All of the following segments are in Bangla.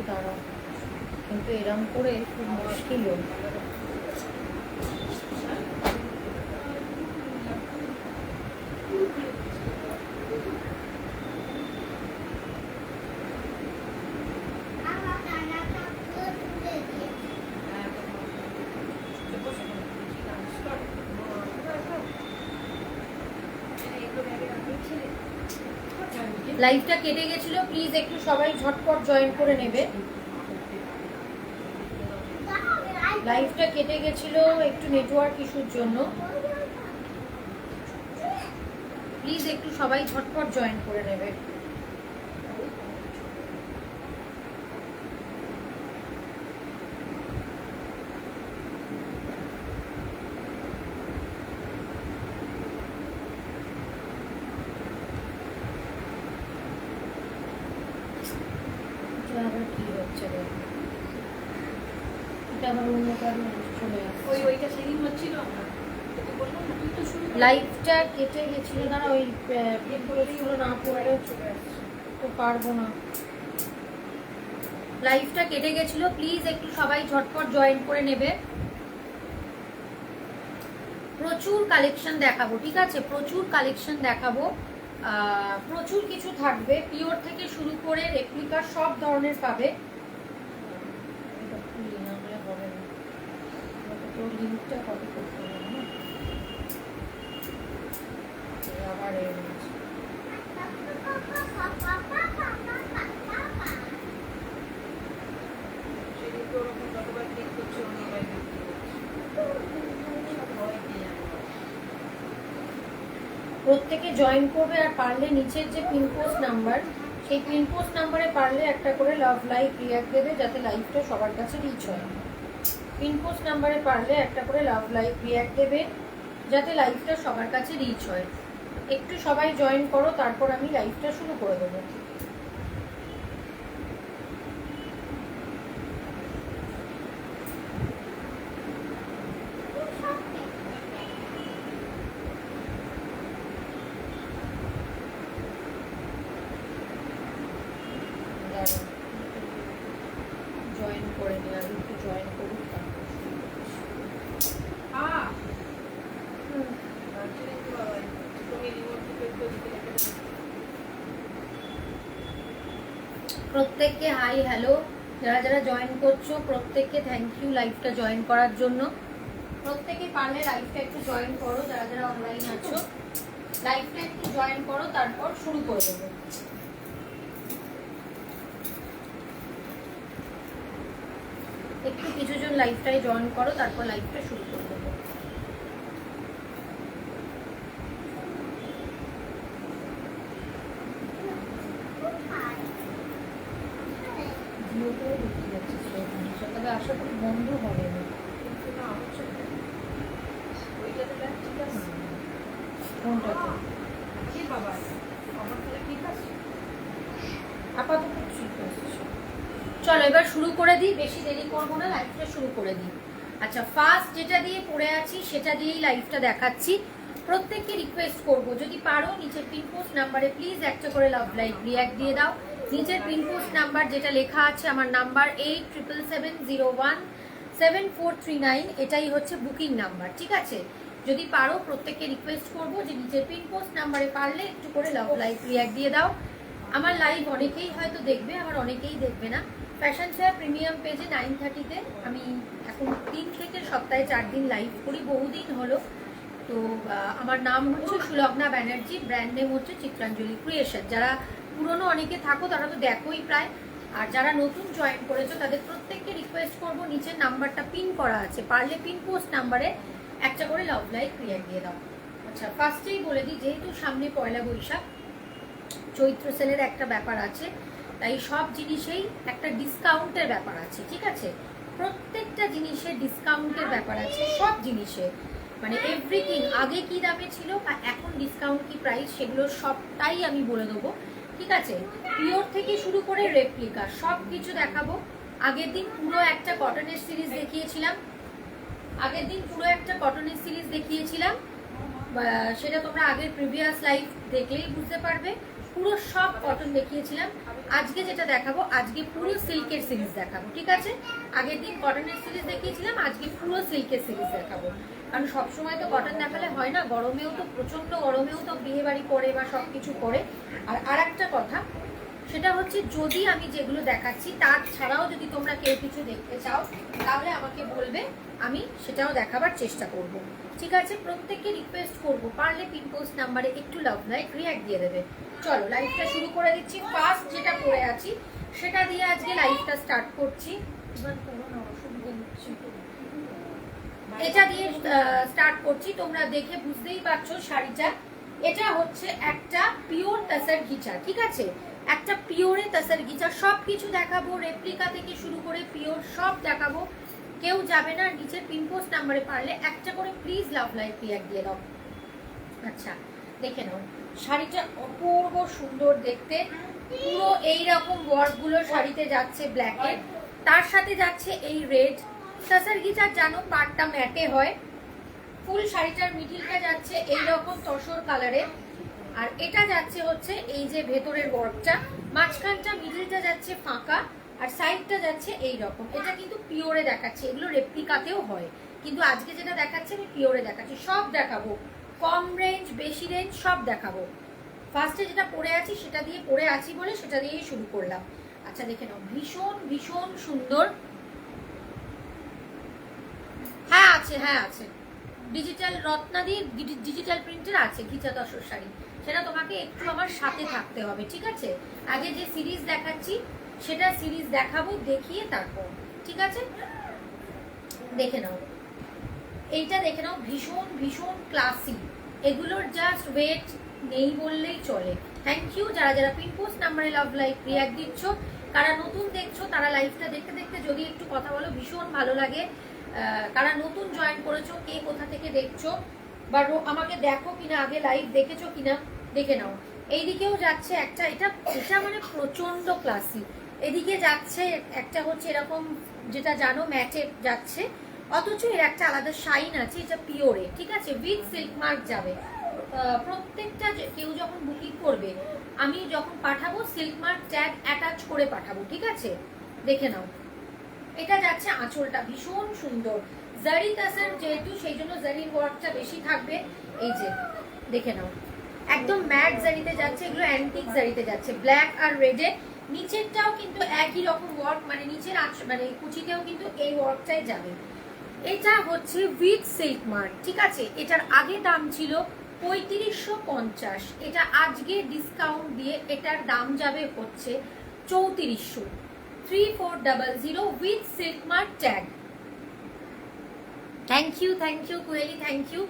দাঁড়াও, কিন্তু এরম করে খুব মুশকিলও। লাইভটা কেটে গেছিল, প্লিজ একটু সবাই ঝটপট জয়েন করে নেবে। লাইভটা কেটে গেছিল একটু নেটওয়ার্ক ইস্যুর জন্য, প্লিজ একটু সবাই ঝটপট জয়েন করে নেবে। আবার কি হচ্ছে রে, এটা আমার অন্য কারণে চলে আসছে। ওইটা সেদিন হচ্ছিল না, লাইভটা কেটে গেছিল, দাঁড়া ওই ছিল না পড়লে চলে আসছে তো পারবো না। লাইভটা কেটে গেছিল, প্লিজ একটু সবাই ঝটপট জয়েন করে নেবে। প্রচুর কালেকশন দেখাবো, ঠিক আছে, প্রচুর কালেকশন দেখাবো, প্রচুর কিছু থাকবে, পিওর থেকে শুরু করে রেপ্লিকা সব ধরনের পাবে। তোর লিঙ্কটা কপি করতে হবে না, আবার প্রত্যেকে জয়েন করবে। আর পারলে নিচের যে পিনপোস্ট নাম্বার, সেই পিনপোস্ট নাম্বারে পারলে একটা করে লাভ লাইভ রিয়াক্ট দেবে, যাতে লাইভটা সবার কাছে রিচ হয়। পিনপোস্ট নাম্বারে পারলে একটা করে লাভ লাইভ রিয়াক্ট দেবে, যাতে লাইভটা সবার কাছে রিচ হয়। একটু সবাই জয়েন করো, তারপর আমি লাইভটা শুরু করে দেবো। জয়েন করে নিয়ে আমি একটু জয়েন করুন। প্রত্যেককে হাই হ্যালো, যারা যারা জয়েন করছো প্রত্যেককে থ্যাংক ইউ লাইভটা জয়েন করার জন্য। প্রত্যেকে পারলে লাইভটা একটু জয়েন করো, যারা যারা অনলাইন আছো লাইভটা একটু জয়েন করো, তারপর শুরু করে দেবো। একটু কিছুজন লাইভটাই জয়েন করো, তারপর লাইভটা শুরু করে দেবো। তবে আশা করি বন্ধ হবে না। আপাতত ঠিক আছে, চলো এবার শুরু করে দিই, বেশি দেরি করবো না, লাইভটা শুরু করে দিই। আচ্ছা, ফার্স্ট যেটা দিয়ে পড়ে আছি সেটা দিয়েই লাইভটা দেখাচ্ছি। প্রত্যেককে রিকোয়েস্ট করব, যদি পারো নিচের পিনপোস্ট নাম্বারে প্লিজ একটা করে লাভ লাইভ রিয়াক্ট দিয়ে দাও। নিচের পিনপোস্ট নাম্বার যেটা লেখা আছে, আমার নাম্বার 8777017439, এটাই হচ্ছে বুকিং নাম্বার, ঠিক আছে। যদি পারো প্রত্যেককে রিকোয়েস্ট করব যে নিচের পিনপোস্ট নাম্বারে পারলে একটু করে লাভ লাইভ রিয়াক্ট দিয়ে দাও। আমার লাইভ অনেকেই হয়তো দেখবে, আবার অনেকেই দেখবে না। ফ্যাশন শেয়ার প্রিমিয়াম পেজে 9:30-তে আমি এখন 3 থেকে সপ্তাহে 4 দিন লাইভ করি, বহুদিন হলো। তো আমার নাম হচ্ছে সুলগ্না ব্যানার্জি, ব্র্যান্ড নেম হচ্ছে চিত্রাঞ্জলি ক্রিয়েশন। যারা পুরনো অনেকে থাকো তারা তো দেখোই প্রায়, আর যারা নতুন জয়েন করেছো তাদের প্রত্যেককে রিকোয়েস্ট করবো, নিচের নাম্বারটা পিন করা আছে, পারলে পিন পোস্ট নাম্বারে একটা করে লাভ লাইভ রিয়াক্ট দিয়ে দাও। আচ্ছা, ফার্স্টেই বলে দিই, যেহেতু সামনে পয়লা বৈশাখ, চৈত্র সেলের একটা ব্যাপার আছে, তাই সব জিনিসেই একটা ডিসকাউন্টের ব্যাপার আছে, ঠিক আছে। প্রত্যেকটা জিনিসের ডিসকাউন্টের ব্যাপার আছে, সব জিনিসে, মানে এভরিথিং। আগে কি দামে ছিল আর এখন ডিসকাউন্ট কি প্রাইস, সেগুলো সবটাই আমি বলে দেবো, ঠিক আছে। পিওর থেকে শুরু করে রেপ্লিকা সব কিছু দেখাবো। আগের দিন পুরো একটা কটনের সিরিজ দেখিয়েছিলাম, সেটা তোমরা আগের প্রিভিয়াস লাইভ দেখলেই বুঝতে পারবে। পুরো সব কটন দেখিয়েছিলাম, আজকে যেটা দেখাবো আজকে পুরো সিল্কের সিরিজ দেখাবো, ঠিক আছে? আগের দিন কটনের সিরিজ দেখিয়েছিলাম, আজকে পুরো সিল্কের সিরিজ দেখাবো। কারণ সবসময় তো কটন দেখালে হয় না, গরমেও তো প্রচন্ড গরমেও তো বিয়ে বাড়ি করে বা সব কিছু করে। আর একটা কথা সেটা হচ্ছে, যদি আমি যেগুলো দেখাচ্ছি তার ছাড়াও যদি তোমরা কেউ কিছু দেখতে চাও তাহলে আমাকে বলবে, আমি সেটাও দেখাবার চেষ্টা করব, ঠিক আছে? প্রত্যেককে রিকোয়েস্ট করব, পারলে পিন পোস্ট নাম্বারে একটু লাভ লাইক রিঅ্যাক্ট দিয়ে দেবে। চলো লাইভটা শুরু করে দিচ্ছি। ফার্স্ট যেটা পরে আছি সেটা দিয়ে আজকে লাইভটা স্টার্ট করছি। এটা দিয়ে স্টার্ট করছি, তোমরা দেখে বুঝতেই পারছো শাড়িটা। এটা হচ্ছে একটা পিওর তাসার গিচা, ঠিক আছে? একটা পিওরে তাসার গিচা, সব কিছু দেখাবো, রেপ্লিকা থেকে শুরু করে পিওর সব দেখাবো। কেউ যাবে না, নিচের পিন পোস্ট নাম্বারে পারলে একটা করে প্লিজ লাভ লাইক রিঅ্যাক্ট দিয়ে দাও। আচ্ছা দেখে নাও, শাড়িটা অপূর্ব সুন্দর দেখতে, পুরো এইরকম ওয়ার্কগুলো শাড়িতে যাচ্ছে ব্ল্যাকের, তার সাথে যাচ্ছে এই রেড। তাসার গিচার জানো পাটটা ম্যাটে হয়, ফুল শাড়িটার মিডিলটা যাচ্ছে এইরকম তসর কালারে, আর এটা যাচ্ছে হচ্ছে এই যে ভেতরের ওয়ার্কটা, মাঝখানটা মিডিলটা যাচ্ছে ফাঁকা, আর সাইডটা যাচ্ছে এই রকম। এটা কিন্তু পিওরে দেখাচ্ছে, এগুলো রেপ্লিকাতেও হয়, কিন্তু আজকে যেটা দেখাচ্ছে আমি পিওরে দেখাচ্ছি। সব দেখাবো, কম রেঞ্জ বেশি রেঞ্জ সব দেখাবো। ফার্স্টে যেটা পরে আছি সেটা দিয়ে পরে আছি বলে সেটা দিয়েই শুরু করলাম। আচ্ছা দেখে নাও, ভীষণ ভীষণ সুন্দর। হ্যাঁ আছে, হ্যাঁ আছে, ডিজিটাল রত্নাদি ডিজিটাল প্রিন্টের আছে ঘিচা তসর শাড়ি। সেটা তোমাকে একটু আমার সাথে থাকতে হবে, ঠিক আছে? আগে যে সিরিজ দেখাচ্ছি সেটা সিরিজ দেখাবো, দেখিয়ে তারপর, ঠিক আছে? দেখে নাও, এইটা দেখে নাও, ভীষণ ভীষণ ক্লাসি, এগুলোর জাস্ট ওয়েট নেই বললেই চলে। থ্যাংক ইউ যারা যারা পিন পোস্ট নাম্বারে লাভ লাইক রিঅ্যাক্ট দিচ্ছ, কারা নতুন দেখছো তারা লাইভটা দেখতে দেখতে যদি একটু কথা বলো ভীষণ ভালো লাগে। কারা নতুন জয়েন করেছো, কে কোথা থেকে দেখছো, বা আমাকে দেখো কিনা, আগে লাইভ দেখেছো কিনা দেখে নাও। এইদিকেও যাচ্ছে একটা, এটা এটা মানে প্রচন্ড ক্লাসি। এদিকে যাচ্ছে একটা হচ্ছে এরকম, যেটা জানো ম্যাটে যাচ্ছে, অথচ এর একটা আলাদা শাইন আছে, এটা পিওরে, ঠিক আছে? উইথ সিল্ক মার্ক যাবে। প্রত্যেকটা কেউ যখন বুকিং করবে, আমি যখন পাঠাবো সিল্ক মার্ক ট্যাগ অ্যাটাচ করে পাঠাবো, ঠিক আছে? দেখে নাও, এটা যাচ্ছে আঁচলটা ভীষণ সুন্দর, জারি তাসার যেহেতু সেই জন্য জারির ওয়ার্কটা বেশি থাকবে। এই যে দেখে নাও, একদম ম্যাট জারিতে যাচ্ছে, এগুলো অ্যান্টিক জারিতে যাচ্ছে, ব্ল্যাক আর রেডে। নিচেরটাও কিন্তু একই রকম ওয়ার্ক, মানে নিচের মানে কুচিতেও কিন্তু এই ওয়ার্কটাই যাবে। এটা হচ্ছে উইথ সিল্ক মার্ক, ঠিক আছে? এটার আগে দাম ছিল ৩৫৫০, এটা আজকে ডিসকাউন্ট দিয়ে এটার দাম যাবে হচ্ছে ৩৪০০, 3400 with silk mark tag. Thank you Koeli, thank you.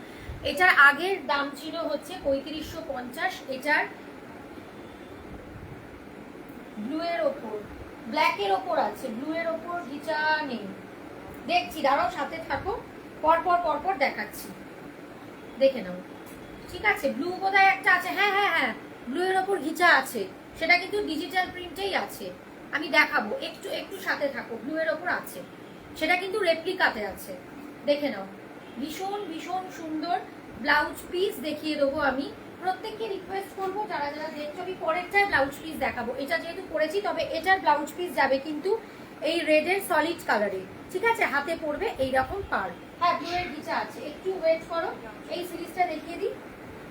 এটার আগের দাম ছিল হচ্ছে ৩৫৫০, এটার ব্লু এর ওপর ব্ল্যাকের ওপর আছে, ব্লু এর ওপর ঘিচা নেই, দেখছি দাঁড়াও সাথে থাকো, পরপর পরপর দেখাচ্ছি, দেখে নাও, ঠিক আছে? ব্লু বোধহয় একটা আছে, হ্যাঁ হ্যাঁ হ্যাঁ, ব্লু এর ওপর ঘিচা আছে, সেটা কিন্তু ডিজিটাল প্রিন্টেই আছে, আমি দেখাবো, একটু একটু সাথে থাকো। ব্লু এর ওপর আছে, সেটা কিন্তু রেপ্লিকাতে আছে, দেখে নাও, ভীষণ ভীষণ সুন্দর। ব্লাউজ পিস দেখিয়ে দেবো আমি, প্রত্যেককে রিকোয়েস্ট করবো যারা যারা দেখছো, আমি পরেরটায় ব্লাউজ পিস দেখাবো, এটা যেহেতু করেছি, তবে এটার ব্লাউজ পিস যাবে কিন্তু এই রেডের সলিড কালারে, ঠিক আছে? হাতে পড়বে এইরকম পার, হ্যাঁ ব্লু এর ঘিচা আছে, একটু ওয়েট করো, এই সিরিজটা দেখিয়ে দিই,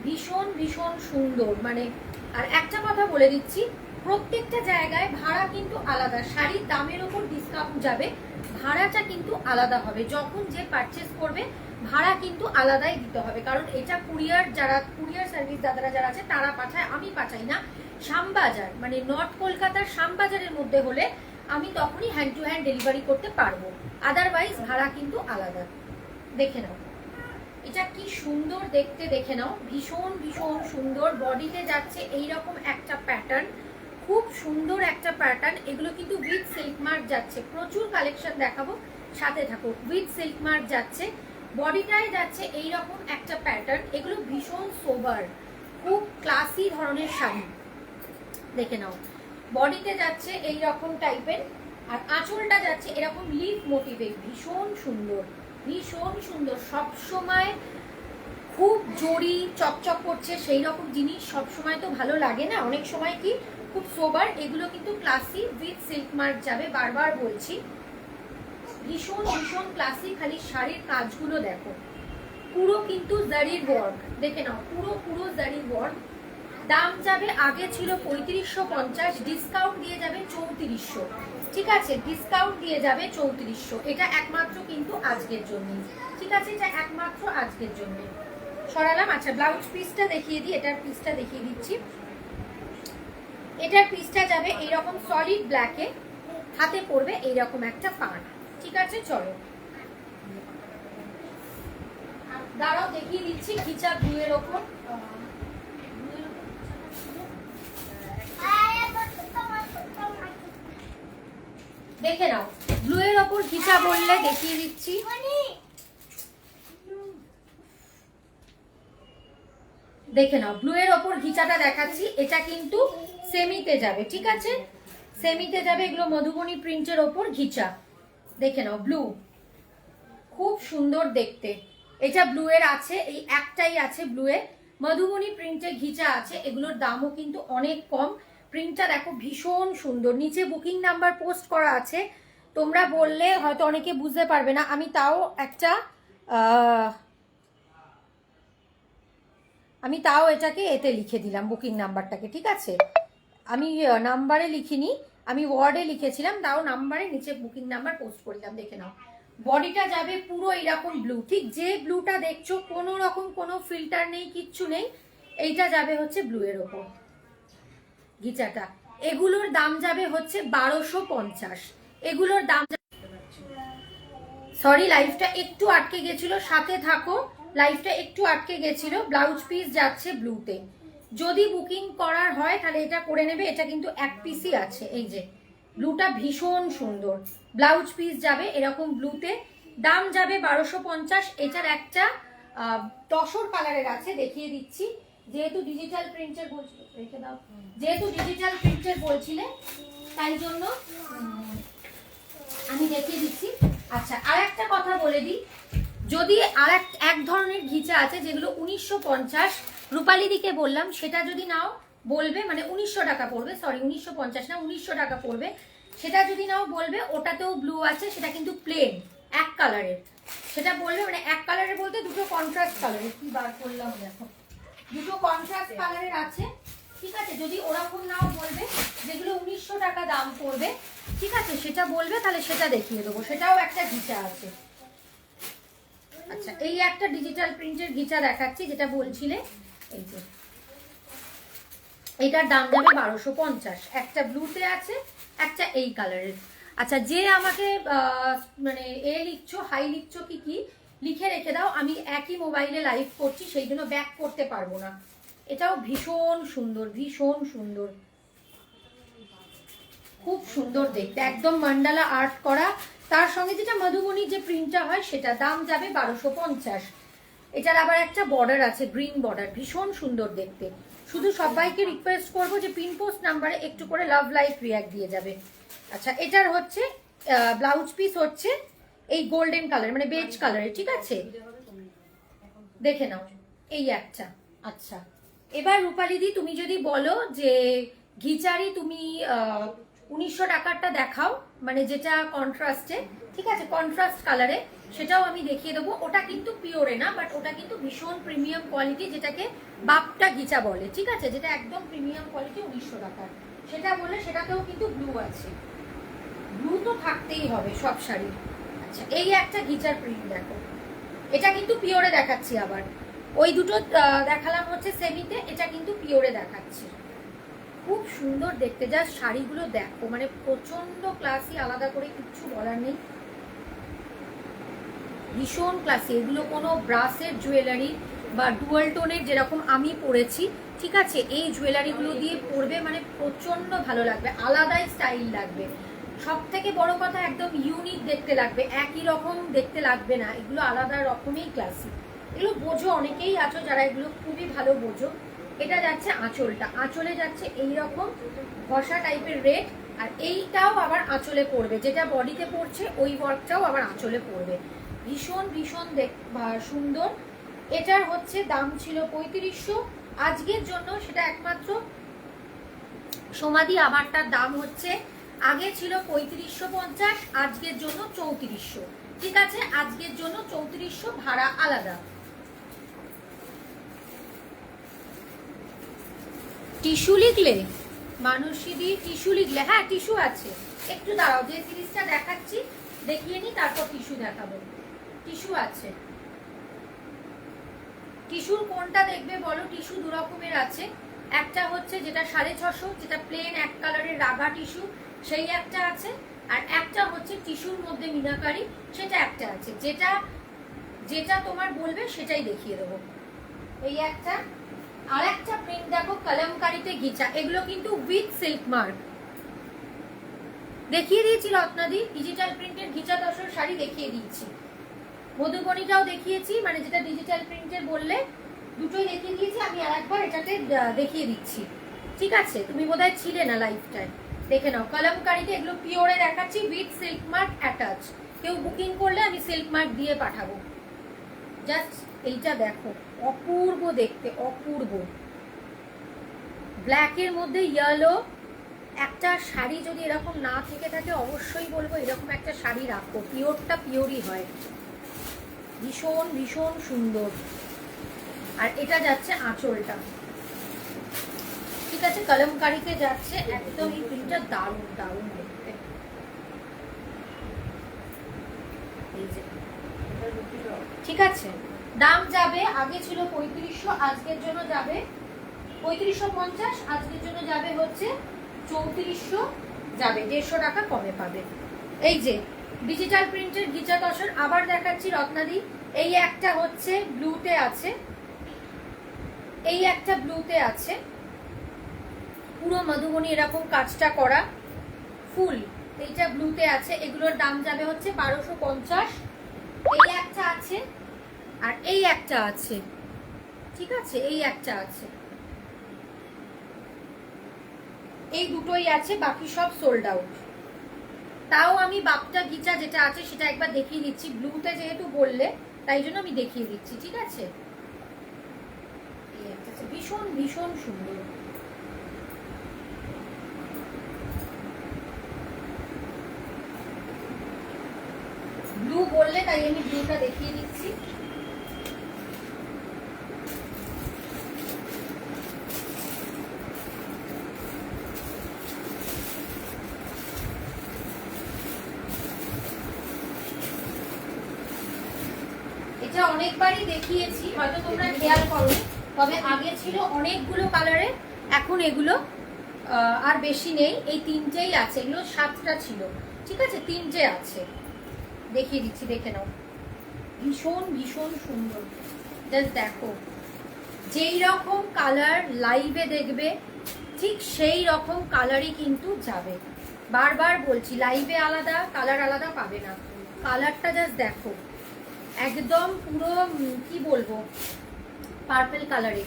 ভীষণ ভীষণ সুন্দর। মানে আর একটা কথা বলে দিচ্ছি, প্রত্যেকটা জায়গায় ভাড়া কিন্তু আলাদা, শাড়ির দামের ওপর ডিসকাউন্ট যাবে, ভাড়াটা কিন্তু আলাদা হবে, যখন যে পারচেস করবে ভাড়া কিন্তু আলাদাই দিতে হবে, কারণ এটা কুরিয়ার, যারা কুরিয়ার সার্ভিস দাদারা যারা আছে তারা পাঠায়, আমি পাঠাই না। শ্যামবাজার মানে নর্থ কলকাতার শ্যামবাজারের মধ্যে হলে আমি তখনই হ্যান্ড টু হ্যান্ড ডেলিভারি করতে পারবো, আদারওয়াইজ ভাড়া কিন্তু আলাদা। দেখে নাও, এটা কি সুন্দর দেখতে, দেখে নাও, ভীষণ ভীষণ সুন্দর। বডিতে যাচ্ছে এইরকম একটা প্যাটার্ন, খুব সুন্দর একটা প্যাটার্ন, এগুলো কিন্তু উইথ সিল্ক মার্ক যাচ্ছে, প্রচুর কালেকশন দেখাবো, সাথে থাকো। উইথ সিল্ক মার্ক যাচ্ছে, বডিটায় যাচ্ছে এইরকম একটা প্যাটার্ন, এগুলো ভীষণ সোবার, খুব ক্লাসি ধরনের শাড়ি, দেখে নাও। বডিতে যাচ্ছে এইরকম টাইপের, আর আঁচলটা যাচ্ছে এরকম লিফ মোটিভে, ভীষণ সুন্দর ভীষণ সুন্দর। সব সময় খুব জড়ি চকচক করছে সেই রকম জিনিস সব সময় তো ভালো লাগে না, অনেক সময় কি খুব সোবার। এগুলো কিন্তু ক্লাসি উইথ সিল্ক মার্ক যাবে, বারবার বলছি, ভীষণ ভীষণ ক্লাসি। খালি শাড়ির কাজগুলো দেখো, পুরো কিন্তু জারির ওয়ার্ক, দেখে নাও, পুরো পুরো জারির ওয়ার্ক। দাম যাবে, আগে ছিল 3550, ডিসকাউন্ট দিয়ে যাবে 3400, ঠিক আছে, ডিসকাউন্ট দিয়ে যাবে 3400। এটা একমাত্র কিন্তু আজকের জন্য, ঠিক আছে, এটা একমাত্র আজকের জন্য সরালাম। আচ্ছা ব্লাউজ পিসটা দেখিয়ে দিই, এটার পিসটা দেখিয়ে দিচ্ছি। এটার পিসটা যাবে এইরকম সলিড ব্ল্যাকে, হাতে পড়বে এইরকম একটা পান, ঠিক আছে। চলো দাঁড়াও দেখিয়ে দিচ্ছি ঘিচা ব্লুয়ের ওপর। দেখে নাও, ব্লুয়ের ওপর ঘিচা বললে দেখিয়ে দিচ্ছি। দেখে নাও, ব্লুয়ের ওপর ঘিচাটা দেখাচ্ছি। এটা কিন্তু সেমিতে যাবে, ঠিক আছে, সেমিতে যাবে। এগুলো মধুবনী প্রিন্টের ওপর ঘিচা, দেখে নাও, ব্লু, খুব সুন্দর দেখতে। এটা ব্লুয়ের আছে, এই একটাই আছে ব্লুয়ের, মধুবনী প্রিন্টের ঘিচা আছে। এগুলোর দামও কিন্তু অনেক কম। প্রিন্টটা দেখো ভীষণ সুন্দর, নিচে বুকিং নাম্বার পোস্ট করা আছে। তোমরা বললে হয়তো অনেকে বুঝতে পারবে না, আমি তাও এটাকে এতে লিখে দিলাম বুকিং নাম্বারটাকে, ঠিক আছে। আমি নাম্বারে লিখিনি, আমি ওয়ার্ডে লিখেছিলাম, তাও নাম্বারে নিচে বুকিং নাম্বার পোস্ট করলাম। দেখে নাও, বডিটা যাবে পুরো এরকম ব্লু, ঠিক যে ব্লুটা দেখছো, কোনো রকম কোনো ফিল্টার নেই, কিচ্ছু নেই। এইটা যাবে হচ্ছে ব্লু এর ওপর ঘিচাটা। এগুলোর দাম যাবে হচ্ছে 1250। এগুলোর দাম, সরি লাইফটা একটু আটকে গেছিল, সাথে থাকো, লাইফটা একটু আটকে গেছিল। ব্লাউজ পিস যাচ্ছে ব্লুতে, যদি বুকিং করার হয় তাহলে এটা করে নেবে। এটা কিন্তু এক পিসই আছে, এই যে ব্লুটা ভীষণ সুন্দর, ব্লাউজ পিস যাবে এরকম ব্লুতে, দাম যাবে 1250। এটার একটা তসর কালারের আছে, দেখিয়ে দিচ্ছি। যেহেতু ডিজিটাল প্রিন্টের রেখে দাও, যেহেতু ডিজিটাল প্রিন্টের বলছিলে তাই জন্য আমি দেখিয়ে দিচ্ছি। আচ্ছা আর একটা কথা বলে দিই, যদি আর এক ধরনের ঘিচা আছে যেগুলো 1950, রূপালী দিকে বললাম, সেটা যদি নাও বলবে, মানে 1900 টাকা পড়বে, সরি 1950 না, 1900 টাকা পড়বে। সেটা যদি নাও বলবে, ওটাতেও ব্লু আছে, সেটা কিন্তু প্লেন এক কালারের, সেটা বলবে, মানে এক কালারের বলতে দুটো কন্ট্রাস্ট কালারের, কি বার করলাম দেখো, দুটো কন্ট্রাস্ট কালারের আছে, ঠিক আছে। যদি ওরকম নাও বলবে, যেগুলো 1900 টাকা দাম পড়বে, ঠিক আছে, সেটা বলবে, তাহলে সেটা দেখিয়ে দেবো, সেটাও একটা ঘিচা আছে। আচ্ছা এই একটা ডিজিটাল প্রিন্টের ঘিচা দেখাচ্ছি, যেটা বলছিলে, এই যে এটার দাম যাবে 1250, একটা ব্লুতে আছে, একটা এই কালারের। আচ্ছা যে আমাকে মানে লিখছো, হাই লিখছো, কি কি লিখে রেখে দাও, আমি একই মোবাইলে লাইভ করছি, সেই জন্য ব্যাক করতে পারবো না। এটাও ভীষণ সুন্দর, ভীষণ সুন্দর, খুব সুন্দর দেখতে, একদম মান্ডালা আর্ট করা, তার সঙ্গে যেটা মধুবনীর যে প্রিন্টটা হয় সেটা, দাম যাবে 1250। এটার আবার একটা বর্ডার আছে, গ্রিন বর্ডার, ভীষণ সুন্দর দেখতে। শুধু সবাইকে রিকোয়েস্ট করবো যে পিন পোস্ট নাম্বারে একটু করে লাভ লাইফ রিয়াক্ট দিয়ে যাবে। আচ্ছা এটার হচ্ছে ব্লাউজ পিস হচ্ছে এই গোল্ডেন কালার, মানে বেজ কালারের, ঠিক আছে, দেখে নাও, এই একটা। আচ্ছা এবার রূপালীদি তুমি যদি বলো যে ঘিচারি তুমি 1900 টাকারটা দেখাও, মানে যেটা কন্ট্রাস্টে, ঠিক আছে, কন্ট্রাস্ট কালারে, সেটাও আমি দেখিয়ে দেবো। ওটা কিন্তু পিওরে না, বাট ওটা কিন্তু ভীষণ প্রিমিয়াম কোয়ালিটি, যেটাকে বাপটা ঘিচা বলে, ঠিক আছে, যেটা একদম প্রিমিয়াম কোয়ালিটি 1900 টাকার, সেটা বলে, সেটাতেও কিন্তু ব্লু আছে, ব্লু তো থাকতেই হবে সব শাড়ি। আচ্ছা এই একটা ঘিচার প্রিন্ট দেখো, এটা কিন্তু পিওরে দেখাচ্ছি, আবার ওই দুটো দেখালাম হচ্ছে সেমিতে, এটা কিন্তু পিওরে দেখাচ্ছি, খুব সুন্দর দেখতে। যা শাড়িগুলো দেখো, মানে প্রচন্ড ক্লাসি, আলাদা করে কিচ্ছু বলার নেই, ভীষণ ক্লাসি। এগুলো কোনো ব্রাসের জুয়েলারি বা ডুয়াল টোনের যেরকম আমি পরেছি, ঠিক আছে, এই জুয়েলারিগুলো দিয়ে পরবে, মানে প্রচন্ড ভালো লাগবে, আলাদাই স্টাইল লাগবে। সব থেকে বড় কথা, একদম ইউনিক দেখতে লাগবে, একই রকম দেখতে লাগবে না, এগুলো আলাদা রকমই ক্লাসি। এগুলো বোঝো, অনেকেই আছো যারা এগুলো খুবই ভালো বোঝো। এটা যাচ্ছে আঁচলটা, আঁচলে যাচ্ছে এইরকম ঘষা টাইপের রেড, আর এইটাও আবার আঁচলে পড়বে, যেটা বডিতে পড়ছে ওই ওয়ার্কটাও আবার আঁচলে পড়বে, ভীষণ ভীষণ সুন্দর। এটার হচ্ছে দাম ছিল 3500, আজকের জন্য সেটা একমাত্র সমাধি আবারটার দাম হচ্ছে, আগে ছিল 3550, আজকের জন্য 3400। ঠিক আছে, আজকের জন্য 3400, ভাড়া আলাদা। টিস্যু লিখলে মানুষদি, টিস্যু লিখলে, হ্যাঁ টিস্যু আছে, একটু দাঁড়াও, যে সিরিজটা দেখাচ্ছি দেখিয়ে নি, তারপর টিস্যু দেখাবো। টিস্যু আছে, টিস্যুর কোনটা দেখবে বলো? টিস্যু দু রকমের আছে, একটা হচ্ছে যেটা 650, যেটা প্লেন এক কালারের রাগা টিস্যু, সেই একটা আছে, আর একটা হচ্ছে টিস্যুর মধ্যে মিনাকারি, সেটা একটা আছে। যেটা যেটা তোমার বলবে সেটাই দেখিয়ে দেবো। এই একটা, আর একটা প্রিন্ট দেখো কলমকারিতে ঘিচা, এগুলো কিন্তু উইথ সিল্ক মার্ক দেখিয়ে দিয়েছি রত্নাদি, ডিজিটাল প্রিন্টের ঘিচা তসর শাড়ি দেখিয়ে দিয়েছি, মধুবনীটাও দেখিয়েছি, মানে যেটা ডিজিটাল প্রিন্টের বললে দুটোই দেখিয়ে দিয়েছি। আমি আর একবার এটাতে দেখিয়ে দিচ্ছি, ঠিক আছে? তুমি বোধহয় ছিলে না লাইফটাইম, দেখে নাও। কলমকারিতে এগুলো পিওরে দেখাচ্ছি, উইথ সিল্ক মার্ক অ্যাটাচ। কেউ বুকিং করলে আমি সিল্ক মার্ক দিয়ে পাঠাবো। জাস্ট এইটা দেখো, অপূর্ব দেখতে, অপূর্ব। ব্ল্যাকের মধ্যে ইয়েলো, একটা শাড়ি যদি এরকম না থেকে থাকে অবশ্যই বলবো এরকম একটা শাড়ি রাখো, পিওরটা পিওরই হয়, ভীষণ ভীষণ সুন্দর। আর এটা যাচ্ছে আঁচলটা, ঠিক আছে? কলমকারিতে যাচ্ছে একদম, এই প্রিন্টটা দারুণ দারুণ দেখতে। ঠিক আছে, দাম যাবে, আগে ছিল 3500, আজকের জন্য যাবে 3550, আজকের জন্য যাবে হচ্ছে 3400, যাবে 150 টাকা কমে পাবে। এই যে ডিজিটাল প্রিন্টের ঘিচা তসর আবার দেখাচ্ছি রত্নাদি। এই একটা হচ্ছে ব্লুতে আছে, এই একটা ব্লুতে আছে, পুরো মধুবনী এরকম কাজটা করা ফুল, এইটা ব্লুতে আছে। এগুলোর দাম যাবে হচ্ছে 1250। এই একটা আছে, আর এই একটা আছে, ঠিক আছে? এই একটা আছে, এই দুটোই আছে, বাকি সব সোল্ড আউট। তাও আমি বাপটা গিচা যেটা আছে সেটা একবার দেখিয়ে দিচ্ছি, ব্লুতে যেহেতু বললে তাই জন্য আমি দেখিয়ে দিচ্ছি, ঠিক আছে? এই একটা ভীষণ ভীষণ সুন্দর, ব্লু বললে তাই আমি ব্লুটা দেখিয়ে দিচ্ছি। এটা অনেকবারই দেখিয়েছি, হয়তো তোমরা খেয়াল করো, তবে আগে ছিল অনেকগুলো কালারে, এখন এগুলো আর বেশি নেই, এই তিনটেই আছে। এগুলো 7টা ছিল, ঠিক আছে? 3টে আছে, দেখিয়ে দিচ্ছি, দেখে নাও। ভীষণ ভীষণ সুন্দর, জাস্ট দেখো, যেই রকম কালার লাইভে দেখবে ঠিক সেই রকম কালারই কিন্তু যাবে। বারবার বলছি, লাইভে আলাদা কালার, আলাদা পাবে না। কালারটা জাস্ট দেখো, একদম পুরো কি বলবো, পার্পল কালারে,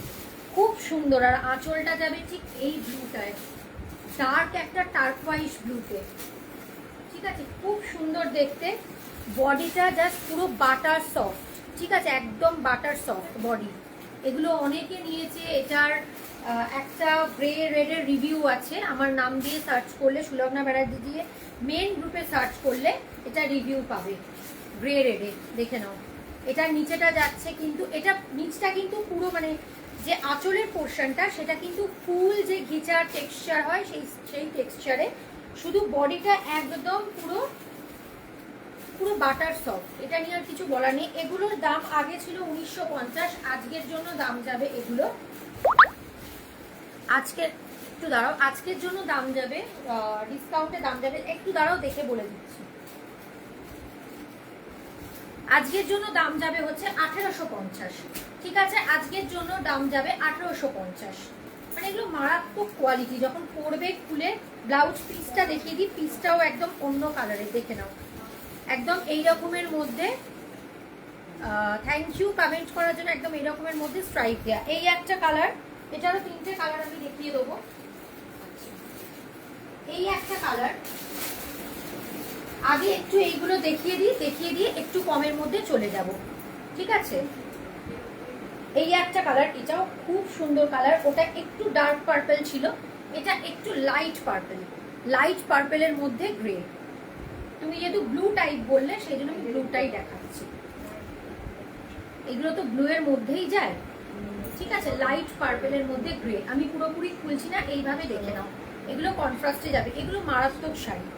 খুব সুন্দর। আর আঁচলটা যাবে ঠিক এই ব্লুটায়, ডার্ক একটা টার্কোয়াইজ ব্লুতে, ঠিক আছে? খুব সুন্দর দেখতে। বডিটা জাস্ট পুরো বাটার সফট, ঠিক আছে? একদম বাটার সফট বডি। এগুলো অনেকে নিয়েছে, এটার একটা গ্রে রেডের রিভিউ আছে, আমার নাম দিয়ে সার্চ করলে, সুলগ্না ব্যানার্জি দিয়ে মেন গ্রুপে সার্চ করলে এটা রিভিউ পাবে, গ্রে রেডে, দেখে নাও। এটার নিচেটা যাচ্ছে কিন্তু, এটা নিচটা কিন্তু পুরো মানে যে আঁচলের পোর্শনটা সেটা কিন্তু ফুল যে ঘিচার টেক্সচার হয় সেই টেক্সচারে, শুধু বডিটা একদম পুরো পুরো বাটার সফট। এটা নিয়ে আর কিছু বলার নেই। এগুলোর দাম আগে ছিল 1950, আজকের জন্য দাম যাবে এগুলো, আজকে একটু দাঁড়াও, আজকের জন্য দাম যাবে, ডিসকাউন্টে দাম যাবে, একটু দাঁড়াও দেখে বলে দিচ্ছি। আজকের জন্য দাম যাবে হচ্ছে 1850, ঠিক আছে? আজকের জন্য দাম যাবে 1850। মানে এগুলো মারাত্মক কোয়ালিটি, যখন পরবে খুলে। ব্লাউজ পিসটা দেখিয়ে দিই, পিসটাও একদম অন্য কালারের, দেখে নাও, একদম এই রকমের মধ্যে। থ্যাংক ইউ কমেন্ট করার জন্য। একদম এই রকমের মধ্যে স্ট্রাইপ দেওয়া, এই একটা কালার, এটারও 3টে কালার আমি দেখিয়ে দেবো। এই একটা কালার, আগে একটু এইগুলো দেখিয়ে দিয়ে একটু কমের মধ্যে চলে যাব, ঠিক আছে? এই একটা কালার, এটাও খুব সুন্দর কালার। ওটা একটু ডার্ক পার্পল ছিল, এটা একটু লাইট পার্পল। লাইট পার্পলের মধ্যে গ্রে। তুমি যেহেতু ব্লু টাইপ বললে সেই জন্য আমি ব্লুটাই দেখাচ্ছি। এগুলো তো ব্লু এর মধ্যেই যায়, ঠিক আছে। লাইট পার্পলের মধ্যে গ্রে। আমি পুরোপুরি খুলছি না, এইভাবে দেখে নাও। এগুলো কন্ট্রাস্টে যাবে, এগুলো মারাত্মক শাড়ি।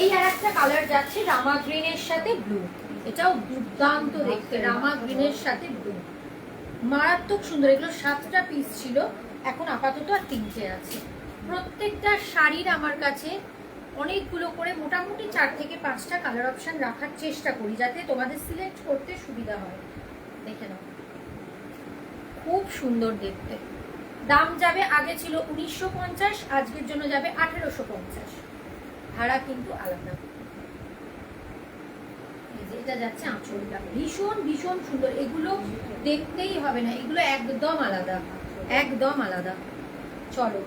এই আর একটা কালার যাচ্ছে রামা গ্রিনের সাথে ব্লু। এটাও দুর্দান্ত দেখতে, রামা গ্রিনের সাথে ব্লু, মারাত্মক সুন্দর। এগুলো 7টা পিস ছিল, এখন আপাতত আর 3টে আছে। প্রত্যেকটা শাড়ির আমার কাছে অনেকগুলো করে মোটামুটি 4 থেকে 5টা কালার অপশন রাখার চেষ্টা করি, যাতে তোমাদের সিলেক্ট করতে সুবিধা হয়। দেখে নাও, খুব সুন্দর দেখতে। দাম যাবে, আগে ছিল 1950, আজকের জন্য যাবে 1850। ভাড়া কিন্তু আলাদা। এটা যাচ্ছে আঁচলটা, ভীষণ ভীষণ সুন্দর। এগুলো দেখতেই হবে না, এগুলো একদম আলাদা, একদম আলাদা। চলো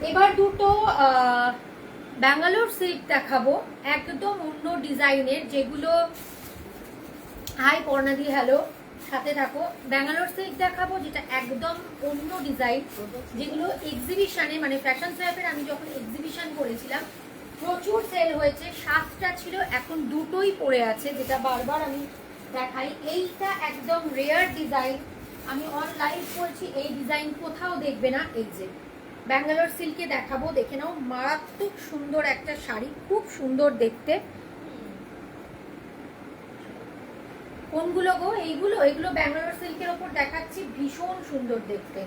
এবার দুটো ব্যাঙ্গালোর সিল্ক দেখাবো, একদম অন্য ডিজাইনের, যেগুলো হাই পর্ণাদি হ্যালো সাথে থাকো। ব্যাঙ্গালোর সিল্ক দেখাবো যেটা একদম অন্য ডিজাইন, যেগুলো এক্সিবিশনে মানে ফ্যাশন সোয়াপের আমি যখন এক্সিবিশন করেছিলাম প্রচুর সেল হয়েছে। 7টা ছিল, এখন 2টোই পড়ে আছে, যেটা বারবার আমি দেখাই। এইটা একদম রেয়ার ডিজাইন, আমি অনলাইন বলছি, এই ডিজাইন কোথাও দেখবে না। এই যে ব্যাঙ্গালোর সিল্কে দেখাবো, দেখে নাও, মারাত্মক সুন্দর একটা শাড়ি, খুব সুন্দর দেখতে। কোনগুলো গো? এইগুলো, এগুলো ব্যাঙ্গালোর সিল্কের ওপর দেখাচ্ছি, ভীষণ সুন্দর দেখতে।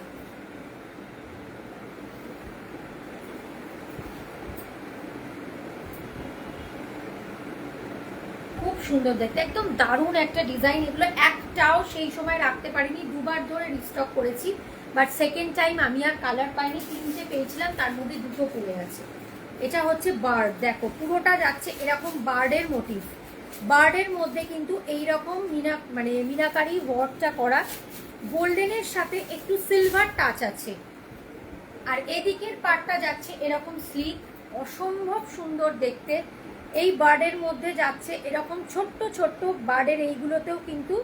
খুব সুন্দর দেখতে, একদম দারুণ একটা ডিজাইন। এগুলো একটাও সেই সময় রাখতে পারিনি, 2বার ধরে রিস্টক করেছি, বাট সেকেন্ড টাইম আমি আর কালার পাইনি। 3টে পেয়েছিলাম, তার মধ্যে 2টো পড়ে আছে। এটা হচ্ছে বার্ড, দেখো পুরোটা যাচ্ছে এরকম বার্ডের মোটিভ। বার্ডের মধ্যে কিন্তু এইরকম মিনাকারি ওয়ার্কটা করা, গোল্ডেনের সাথে একটু সিলভার টাচ আছে। আর এদিকের পার্টটা যাচ্ছে এরকম স্লিক, অসম্ভব সুন্দর দেখতে। এই বার্ডের মধ্যে যাচ্ছে এরকম ছোট্ট ছোট্ট বার্ডের, এইগুলোতেও কিন্তু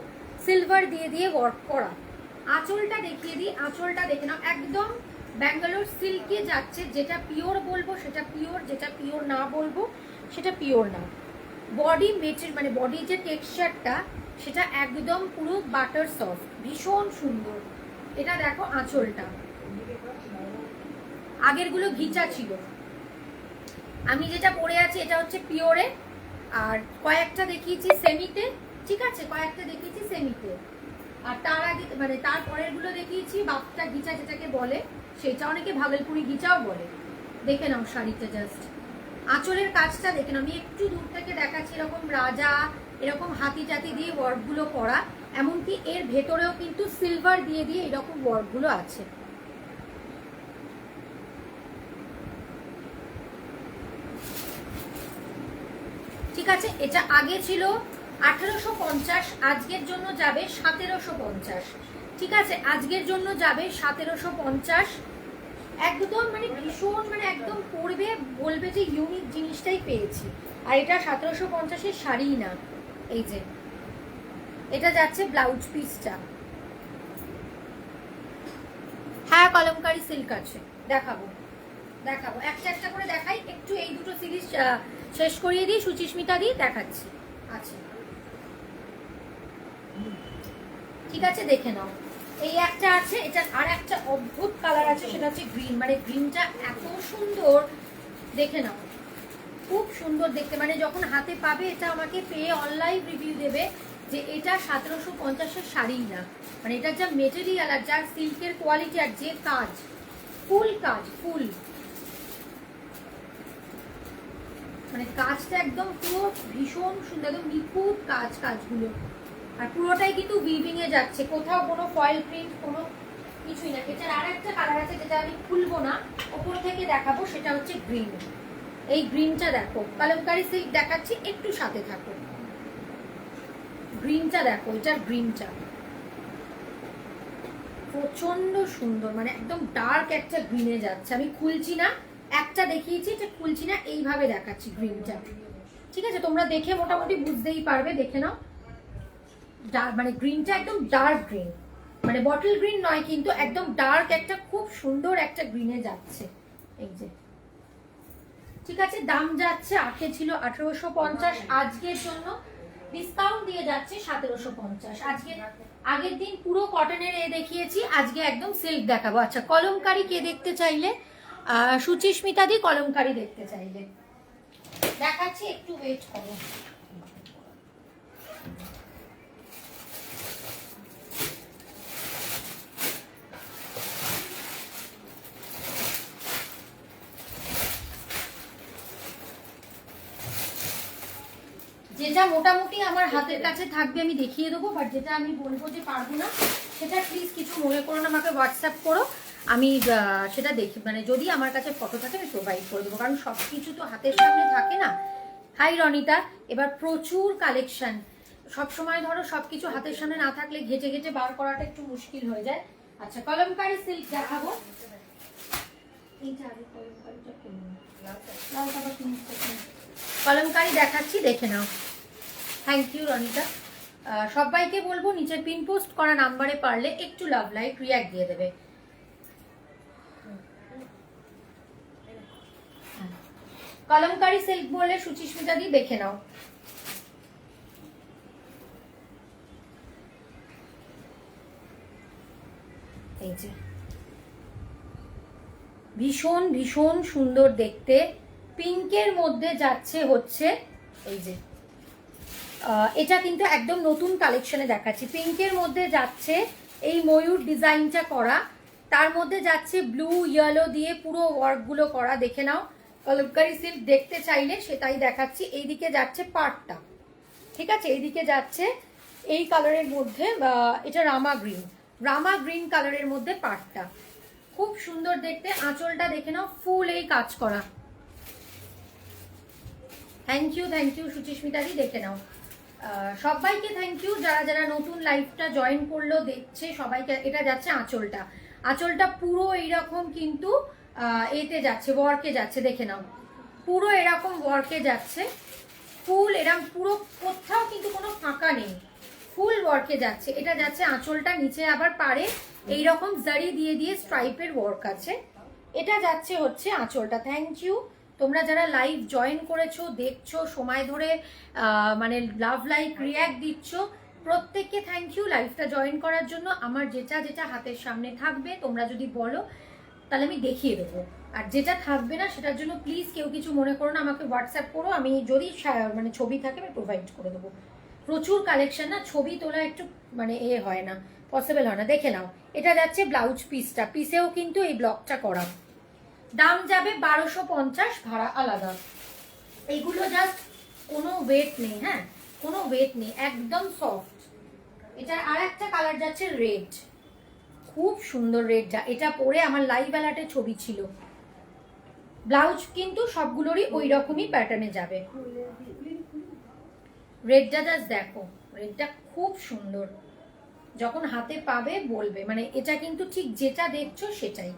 সিলভার দিয়ে দিয়ে ওয়ার্ক করা। আঁচলটা দেখিয়ে দিই, আঁচলটা দেখে নাও, একদম ব্যাঙ্গালোর সিল্কে যাচ্ছে। যেটা পিওর বলবো সেটা পিওর, যেটা পিওর না বলবো সেটা পিওর না। বডি মেটেরিয়াল মানে বডির যে টেক্সচারটা সেটা একদম পুরো বাটার সফট, ভীষণ সুন্দর। এটা দেখো আঁচলটা, আগেরগুলো ঘিচা ছিল, আমি যেটা পরে আছি এটা হচ্ছে পিওরে। আর কয়েকটা দেখিয়েছি সেমিতে, ঠিক আছে, কয়েকটা দেখিয়েছি সেমিতে। আর তার আগে মানে তার পরের গুলো দেখিয়েছি বাপটা ঘিচা, যেটাকে বলে, সেটা অনেকে ভাগলপুরি ঘিচাও বলে। দেখে নাও শাড়িটা, জাস্ট আঁচলের কাজটা দেখে নাও। আমি একটু দূর থেকে দেখাচ্ছি, এরকম রাজা, এরকম হাতি টাতি দিয়ে ওয়ার্কগুলো করা, এমনকি এর ভেতরেও কিন্তু সিলভার দিয়ে দিয়ে এরকম ওয়ার্কগুলো আছে। ঠিক আছে, এটা আগে ছিল 1850, আজকের জন্য যাবে 1750। ঠিক আছে, আজকের জন্য যাবে 1750। একদম মানে ভীষণ, মানে একদম পরবে বলবে যে ইউনিক জিনিসটাই পেয়েছি। আর এটা 1750-এর শাড়ি না। এই যে এটা যাচ্ছে ব্লাউজ পিসটা, হ্যাঁ কলমকারি সিল্ক আছে। দেখাবো দেখাবো একটা একটা করে দেখাই, একটু এই দুটো সিরিজ শেষ করিয়ে দিই, সুচিস্মিতা দিই দেখাচ্ছি। আচ্ছা ঠিক আছে, দেখে নাও। এই একটা আছে, এটা আর একটা অদ্ভুত কালার আছে, সেটা হচ্ছে গ্রিন। মানে গ্রিনটা এত সুন্দর, দেখে নাও, খুব সুন্দর দেখতে। মানে যখন হাতে পাবে এটা আমাকে পেয়ে অনলাইন রিভিউ দেবে যে এটা 1750-এর শাড়ি না। মানে এটার যা মেটেরিয়াল আর যার সিল্কের কোয়ালিটি আর যে কাজ, ফুল কাজ, ফুল মানে কাজটা একদম পুরো ভীষণ সুন্দর, একদম নিখুঁত কাজ, কাজগুলো। আর পুরোটাই কিন্তু উইভিং এ যাচ্ছে, কোথাও কোনো ফয়েল প্রিন্ট কোনো কিছুই না। এটার আর একটা কালার আছে যেটা আমি খুলবো না, ওপর থেকে দেখাবো, সেটা হচ্ছে গ্রিন। এই গ্রিনটা দেখো, কালামকারি সিল্ক দেখাচ্ছি, একটু সাথে থাকো। গ্রিনটা দেখো, এটার গ্রিনটা প্রচন্ড সুন্দর, মানে একদম ডার্ক একটা গ্রিনে যাচ্ছে। আমি খুলছি না, একটা দেখিয়েছি, এটা খুলছি না, এইভাবে দেখাচ্ছি গ্রিনটা। ঠিক আছে, তোমরা দেখে মোটামুটি বুঝতেই পারবে, দেখে নাও। মানে গ্রিনটা একদম ডার্ক গ্রিন, মানে বটল গ্রিন নয় কিন্তু একদম ডার্ক একটা খুব সুন্দর একটা গ্রিনে যাচ্ছে। এই যে, ঠিক আছে, দাম যাচ্ছে, আগে ছিল 1850, আজকের জন্য ডিসকাউন্ট দিয়ে যাচ্ছে 1750। আজকে আগের দিন পুরো কটনের এ দেখিয়েছি, আজকে একদম সিল্ক দেখাবো। আচ্ছা, কলমকারি কে দেখতে চাইলে, সুচিস্মিতা দি কলমকারি দেখতে চাইলে দেখাচ্ছি, একটু ওয়েট করো। যেটা মোটামুটি আমার হাতের কাছে থাকবে আমি দেখিয়ে দেবো, বাট যেটা আমি বলবো যে পারবো না সেটা প্লিজ কিছু মনে করো না, আমাকে হোয়াটসঅ্যাপ করো, আমি সেটা দেখি, মানে যদি আমার কাছে ফটো থাকে আমি প্রোভাইড করে দেবো, কারণ সব কিছু তো হাতের সামনে থাকে না। হাই রনিতা, এবার প্রচুর কালেকশন, সবসময় ধরো সবকিছু হাতের সামনে না থাকলে ঘেটে ঘেটে বার করাটা একটু মুশকিল হয়ে যায়। আচ্ছা, কলমকারি সিল্ক দেখাবো, কলমকারি দেখাচ্ছি, দেখে নাও। Thank you Ronita. সবাইকে বলবো নিচে পিন পোস্ট করা নাম্বারে পারলে একটু লাভ লাইক রিয়াক্ট দিয়ে দেবে। কলমকারি সিল্ক বললে সুচিস্মিতা দি দেখে নাও। এই যে, ভীষণ ভীষণ সুন্দর দেখতে, পিঙ্কের মধ্যে যাচ্ছে হচ্ছে, এই যে এটা কিন্তু একদম নতুন কালেকশনে দেখাচ্ছি, পিঙ্কের মধ্যে যাচ্ছে এই ময়ূর ডিজাইনটা করা, তার মধ্যে যাচ্ছে ব্লু ইয়েলো দিয়ে পুরো ওয়ার্কগুলো করা, দেখে নাও। কলমকারি সিল্ক দেখতে চাইলে সেটাই দেখাচ্ছি। এইদিকে যাচ্ছে পাড়টা, ঠিক আছে, এইদিকে যাচ্ছে এই কালারের মধ্যে, এটা রামা গ্রিন কালারের মধ্যে পাড়টা, খুব সুন্দর দেখতে। আঁচলটা দেখে নাও, ফুল এই কাজ করা। থ্যাংক ইউ সুচিস্মিতা দি, দেখে নাও। সবাইকে থ্যাংক ইউ, যারা যারা নতুন লাইভটা জয়েন করলো দেখছে সবাইকে। এটা যাচ্ছে আঁচলটা, আঁচলটা পুরো এইরকম কিন্তু এতে যাচ্ছে, ওয়ার্কে যাচ্ছে, দেখে নাও, পুরো এরকম ওয়ার্কে যাচ্ছে, ফুল এরকম পুরো, কোথাও কিন্তু কোনো ফাঁকা নেই, ফুল ওয়ার্কে যাচ্ছে। এটা যাচ্ছে আঁচলটা, নিচে আবার পারে এইরকম জারি দিয়ে দিয়ে স্ট্রাইপের ওয়ার্ক আছে। এটা যাচ্ছে হচ্ছে আঁচলটা। থ্যাংক ইউ, তোমরা যারা লাইভ জয়েন করেছো, দেখছো, সময় ধরে মানে লাভ লাইক রিয়াক্ট দিচ্ছ, প্রত্যেককে থ্যাংক ইউ লাইভটা জয়েন করার জন্য। আমার যেটা যেটা হাতের সামনে থাকবে তোমরা যদি বলো তাহলে আমি দেখিয়ে দেবো, আর যেটা থাকবে না সেটার জন্য প্লিজ কেউ কিছু মনে করো না, আমাকে হোয়াটসঅ্যাপ করো, আমি যদি মানে ছবি থাকে আমি প্রোভাইড করে দেবো। প্রচুর কালেকশন না, ছবি তোলা একটু মানে হয় না, পসিবল হয় না। দেখে নাও, এটা যাচ্ছে ব্লাউজ পিসটা, পিসেও কিন্তু এই ব্লকটা করা, দাম যাবে 1250, ভাড়া আলাদা। এইগুলো জাস্ট কোনো ওয়েট নেই, হ্যাঁ কোনো ওয়েট নেই, একদম সফট। এটা আর একটা কালার যাচ্ছে রেড, খুব সুন্দর রেডটা, এটা পরে আমার লাইভ অ্যালার্টের ছবি ছিল। ব্লাউজ কিন্তু সবগুলোরই ওই রকমই প্যাটার্নে যাবে। রেডটা জাস্ট দেখো, রেডটা খুব সুন্দর, যখন হাতে পাবে বলবে, মানে এটা কিন্তু ঠিক যেটা দেখছো সেটাই।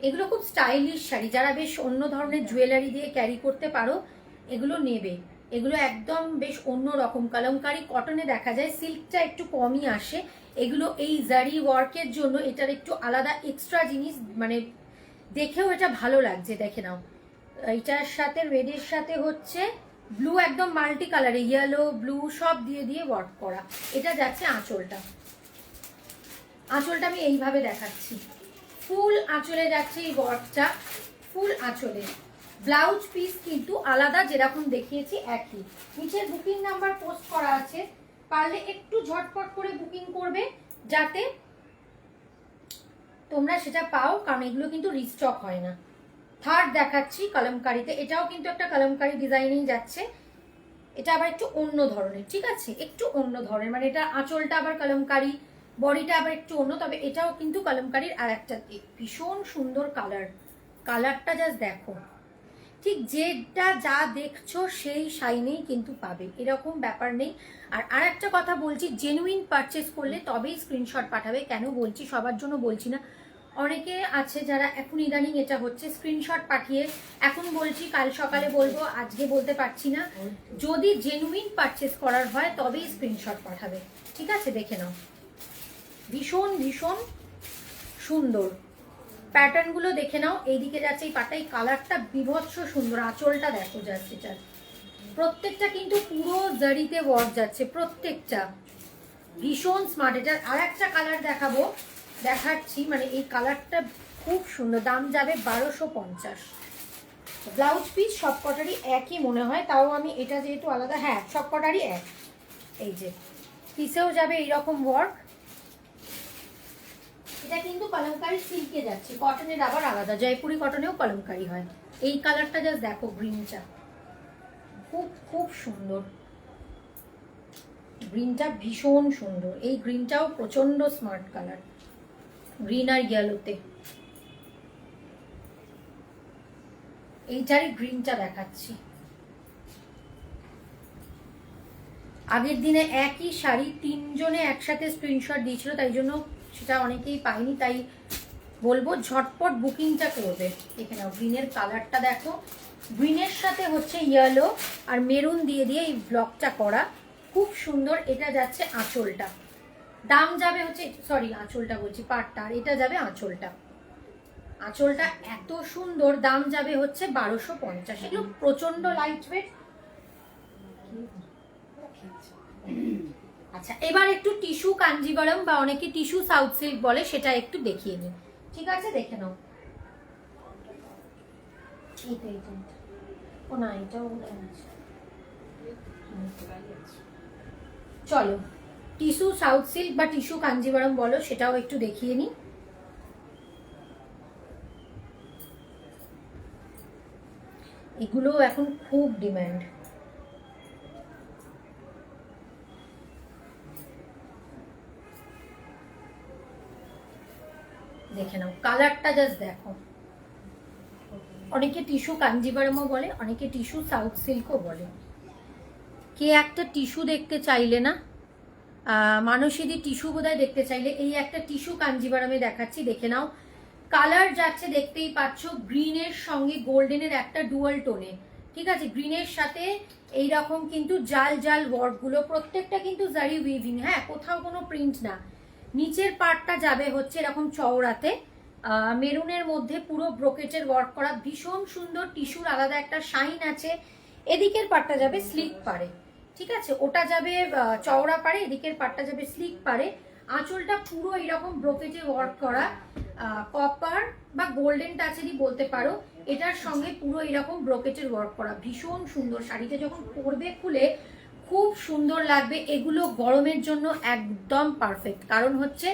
এগুলো খুব স্টাইলিশ শাড়ি, যারা বেশ অন্য ধরনের জুয়েলারি দিয়ে ক্যারি করতে পারো এগুলো নেবে, এগুলো একদম বেশ অন্য রকম। কলমকারি কটনে দেখা যায় সিল্কটা একটু কমই আসে, এগুলো এই জারি ওয়ার্কের জন্য এটার একটু আলাদা এক্সট্রা জিনিস, মানে দেখেও এটা ভালো লাগছে। দেখে নাও, এটার সাথে রেডের সাথে হচ্ছে ব্লু, একদম মাল্টি কালারে ইয়েলো ব্লু সব দিয়ে দিয়ে ওয়ার্ক করা। এটা যাচ্ছে আঁচলটা, আঁচলটা আমি এইভাবে দেখাচ্ছি, ফুল আঁচলে যাচ্ছে এই ওয়ার্কটা, ফুল আঁচলে। ব্লাউজ পিস কিন্তু আলাদা, যেরকম দেখিয়েছি একই। নিচের বুকিং নাম্বার পোস্ট করা আছে, পারলে একটু ঝটপট করে বুকিং করবে যাতে তোমরা সেটা পাও, কারণ এগুলো কিন্তু রিস্টক হয় না। থার্ড দেখাচ্ছি কলমকারিতে, এটাও কিন্তু একটা কলমকারি ডিজাইনেই যাচ্ছে, এটা আবার একটু অন্য ধরনের, ঠিক আছে, একটু অন্য ধরনের, মানে এটা আঁচলটা আবার কলমকারি, বডিটা আবার একটু অন্য, তবে এটাও কিন্তু কলমকারির আর একটা ভীষণ সুন্দর কালার। কালারটা জাস্ট দেখো, ঠিক যেটা যা দেখছো সেই শাইনেই কিন্তু পাবে, এরকম ব্যাপার নেই। আর একটা কথা বলছি, জেনুইন পারচেস করলে তবেই স্ক্রিনশট পাঠাবে। কেন বলছি, সবার জন্য বলছি না, অনেকে আছে যারা এখন ইদানিং এটা হচ্ছে স্ক্রিনশট পাঠিয়ে, এখন বলছি কাল সকালে বলবো, আজকে বলতে পারছি না। যদি জেনুইন পারচেস করার হয় তবেই স্ক্রিনশট পাঠাবে, ঠিক আছে? দেখে নাও, ভীষণ ভীষণ সুন্দর প্যাটার্নগুলো দেখে নাও। এইদিকে যাচ্ছে এই পাটাই, কালারটা বিভৎস সুন্দর, আঁচলটা দেখো যাচ্ছে, এটার প্রত্যেকটা কিন্তু পুরো জারিতে ওয়ার্ক যাচ্ছে, প্রত্যেকটা ভীষণ স্মার্ট। এটার আর একটা কালার দেখাচ্ছি, মানে এই কালারটা খুব সুন্দর। দাম যাবে 1250। ব্লাউজ পিস সবকটারই একই মনে হয়, তাও আমি এটা যেহেতু আলাদা, হ্যাঁ সবকটারই এক। এই যে পিসেও যাবে এইরকম ওয়ার্ক। এটা কিন্তু কলমকারি সিল্কে যাচ্ছে, কটনের আবার আলাদা, জয়পুরি কটনেও কলমকারি হয়। এই কালারটা জাস্ট দেখো, গ্রিনটা খুব খুব সুন্দর, গ্রিনটা ভীষণ সুন্দর। এই গ্রিনটাও প্রচন্ড স্মার্ট কালার, গ্রিন আর ইয়েলোতে। এইটারই গ্রিনটা দেখাচ্ছি। আগের দিনে একই শাড়ি 3 জনে একসাথে স্ক্রিনশট দিয়েছিল, তাই জন্য সেটা অনেকেই পাইনি, তাই বলবো ঝটপট বুকিংটা করবে। দেখে নাও গ্রিনের কালারটা দেখো, গ্রিনের সাথে হচ্ছে ইয়েলো আর মেরুন দিয়ে দিয়ে এই ব্লকটা করা, খুব সুন্দর। এটা যাচ্ছে আঁচলটা, দাম যাবে হচ্ছে, সরি আঁচলটা বলছি, পাটটা, আর এটা যাবে আঁচলটা। আঁচলটা এত সুন্দর, দাম যাবে হচ্ছে 1250। এগুলো প্রচন্ড লাইট ওয়েট। আচ্ছা, এবার একটু টিস্যু কাঞ্জিভারম বা অনেকে টিস্যু সাউথ সিল্ক বলে, সেটা একটু দেখিয়ে নিই, ঠিক আছে? দেখে নাও। ও না, এটাও চলো, টিস্যু সাউথ সিল্ক বা টিস্যু কাঞ্জিভারম বলো, সেটাও একটু দেখিয়ে নিই। এগুলো এখন খুব ডিমান্ড। দেখে নাও কালারটা জাস্ট দেখো। অনেকে টিস্যু কাঞ্জিভারমও বলে, অনেকে টিস্যু সাউথ সিল্কও বলে। কে একটা টিস্যু দেখতে চাইলে না, মানসীদি টিস্যু বোধহয় দেখতে চাইলে, এই একটা টিস্যু কাঞ্জিভারমে দেখাচ্ছি, দেখে নাও। কালার যাচ্ছে দেখতেই পাচ্ছ, গ্রিনের সঙ্গে গোল্ডেনের একটা ডুয়াল টোনে, ঠিক আছে? গ্রিনের সাথে এইরকম কিন্তু জাল জাল ওয়ার্কগুলো, প্রত্যেকটা কিন্তু জারি উইভিং, হ্যাঁ কোথাও কোনো প্রিন্ট না। নিচের পার্টটা যাবে হচ্ছে এরকম চওড়াতে, মেরুনের মধ্যে পুরো ব্রোকেটের ওয়ার্ক করা, ভীষণ সুন্দর। টিস্যুর আলাদা একটা শাইন আছে। এদিকের পার্টটা যাবে স্লিক পারে, ঠিক আছে? ওটা যাবে চওড়া পারে, এদিকের পার্টটা যাবে স্লিক পারে। আঁচলটা পুরো এরকম ব্রোকেটে ওয়ার্ক করা, কপার বা গোল্ডেন টাচেরই বলতে পারো। এটার সঙ্গে পুরো এরকম ব্রোকেটের ওয়ার্ক করা, ভীষণ সুন্দর। শাড়িটা যখন পরবে খুলে খুব সুন্দর লাগবে। এগুলো গরমের জন্য একদম পারফেক্ট, কারণ হচ্ছে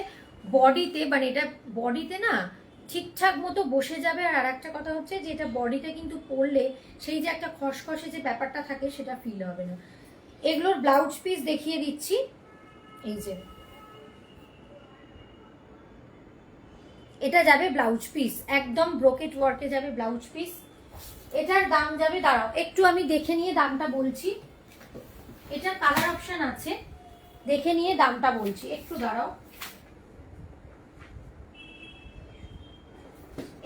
বডিতে, মানে এটা বডিতে না ঠিকঠাক মতো বসে যাবে। আর একটা কথা হচ্ছে যে এটা বডিতে কিন্তু পরলে সেই যে একটা খসখসে যে ব্যাপারটা থাকে, সেটা ফিল হবে না। এগুলোর ব্লাউজ পিস দেখিয়ে দিচ্ছি, এই যে এটা যাবে ব্লাউজ পিস, একদম ব্রোকেট ওয়ার্কে যাবে ব্লাউজ পিস। এটার দাম যাবে, দাঁড়াও একটু আমি দেখে নিয়ে দামটা বলছি। এটার কালার অপশন আছে, দেখে নিয়ে দামটা বলছি, একটু দাঁড়াও।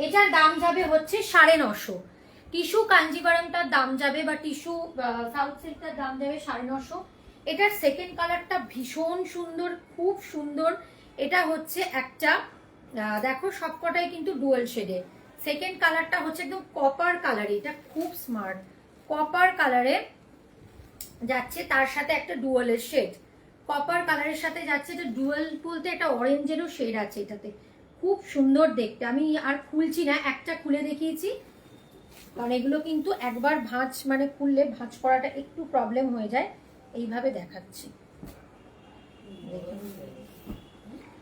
এটার দাম যাবে হচ্ছে 950। টিস্যু কাঞ্জিভারমটার দাম যাবে, বা টিস্যু সাউথ সিল্কটার দাম যাবে 950। এটার সেকেন্ড কালারটা ভীষণ সুন্দর, খুব সুন্দর। এটা হচ্ছে একটা, দেখো সবকটাই কিন্তু ডুয়াল শেডে। সেকেন্ড কালারটা হচ্ছে একদম কপার কালারে, এটা খুব স্মার্ট, কপার কালারে যাচ্ছে, তার সাথে একটা ডুয়ালের শেড, কপার কালারের সাথে যাচ্ছে। এটা ডুয়াল বলতে একটা অরেঞ্জেরও শেড আছে এটাতে, খুব সুন্দর দেখতে। আমি আর খুলছি না, একটা খুলে দেখিয়েছি, কারণ এগুলো কিন্তু একবার ভাঁজ, মানে খুললে ভাঁজ করাটা একটু প্রবলেম হয়ে যায়। এইভাবে দেখাচ্ছি,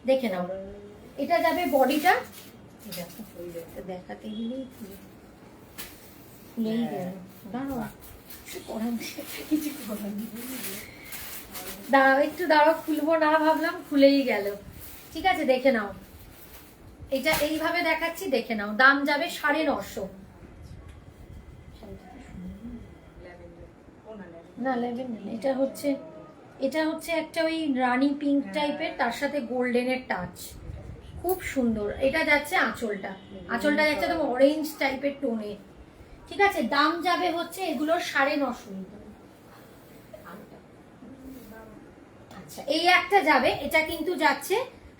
দেখে নাও। এটা যাবে বডিটা, দেখাতে গেলেই খুলেই গেল। দাঁড়াও দাঁড়াও একটু দাঁড়াও, খুলবো না ভাবলাম, খুলেই গেল। ঠিক আছে, দেখে নাও। এটা এইভাবে দেখাচ্ছি, দেখে নাও। দাম যাবে 950। না ল্যাভেন্ডার, এটা হচ্ছে একটা ওই রানী পিঙ্ক টাইপের, তার সাথে গোল্ডেনের টাচ, খুব সুন্দর। এটা যাচ্ছে আঁচলটা, আঁচলটা যাচ্ছে একদম অরেঞ্জ টাইপের টোনে। ঠিক আছে, দাম যাবে হচ্ছে এগুলোর 950। আচ্ছা, এই একটা যাবে, এটা কিন্তু যাচ্ছে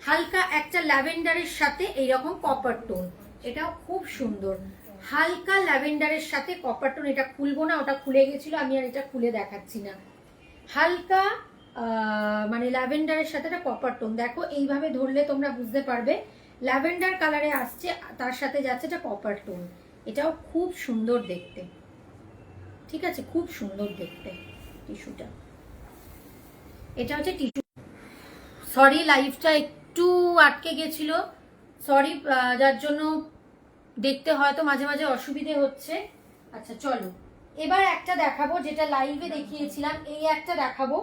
হালকা একটা ল্যাভেন্ডারের সাথে এইরকম কপার টোন। এটাও খুব সুন্দর, হালকা ল্যাভেন্ডারের সাথে কপার টোন। এটা খুলবো না, ওটা খুলে গেছিল, আমি আর এটা খুলে দেখাচ্ছি না। হালকা মানে ল্যাভেন্ডারের সাথে একটা কপার টোন। দেখো এইভাবে ধরলে তোমরা বুঝতে পারবে ল্যাভেন্ডার কালারে আসছে, তার সাথে যাচ্ছে এটা কপার টোন। এটাও খুব সুন্দর দেখতে। ঠিক আছে, খুব সুন্দর দেখতে টিস্যুটা। এটা হচ্ছে টিস্যু। সরি, লাইভটা একটু আটকে গেছিল, সরি, যার জন্য দেখতে হয়তো মাঝে মাঝে অসুবিধে হচ্ছে। আচ্ছা চলো, এবার একটা দেখাবো যেটা লাইভে দেখিয়েছিলাম, এই একটা দেখাবো।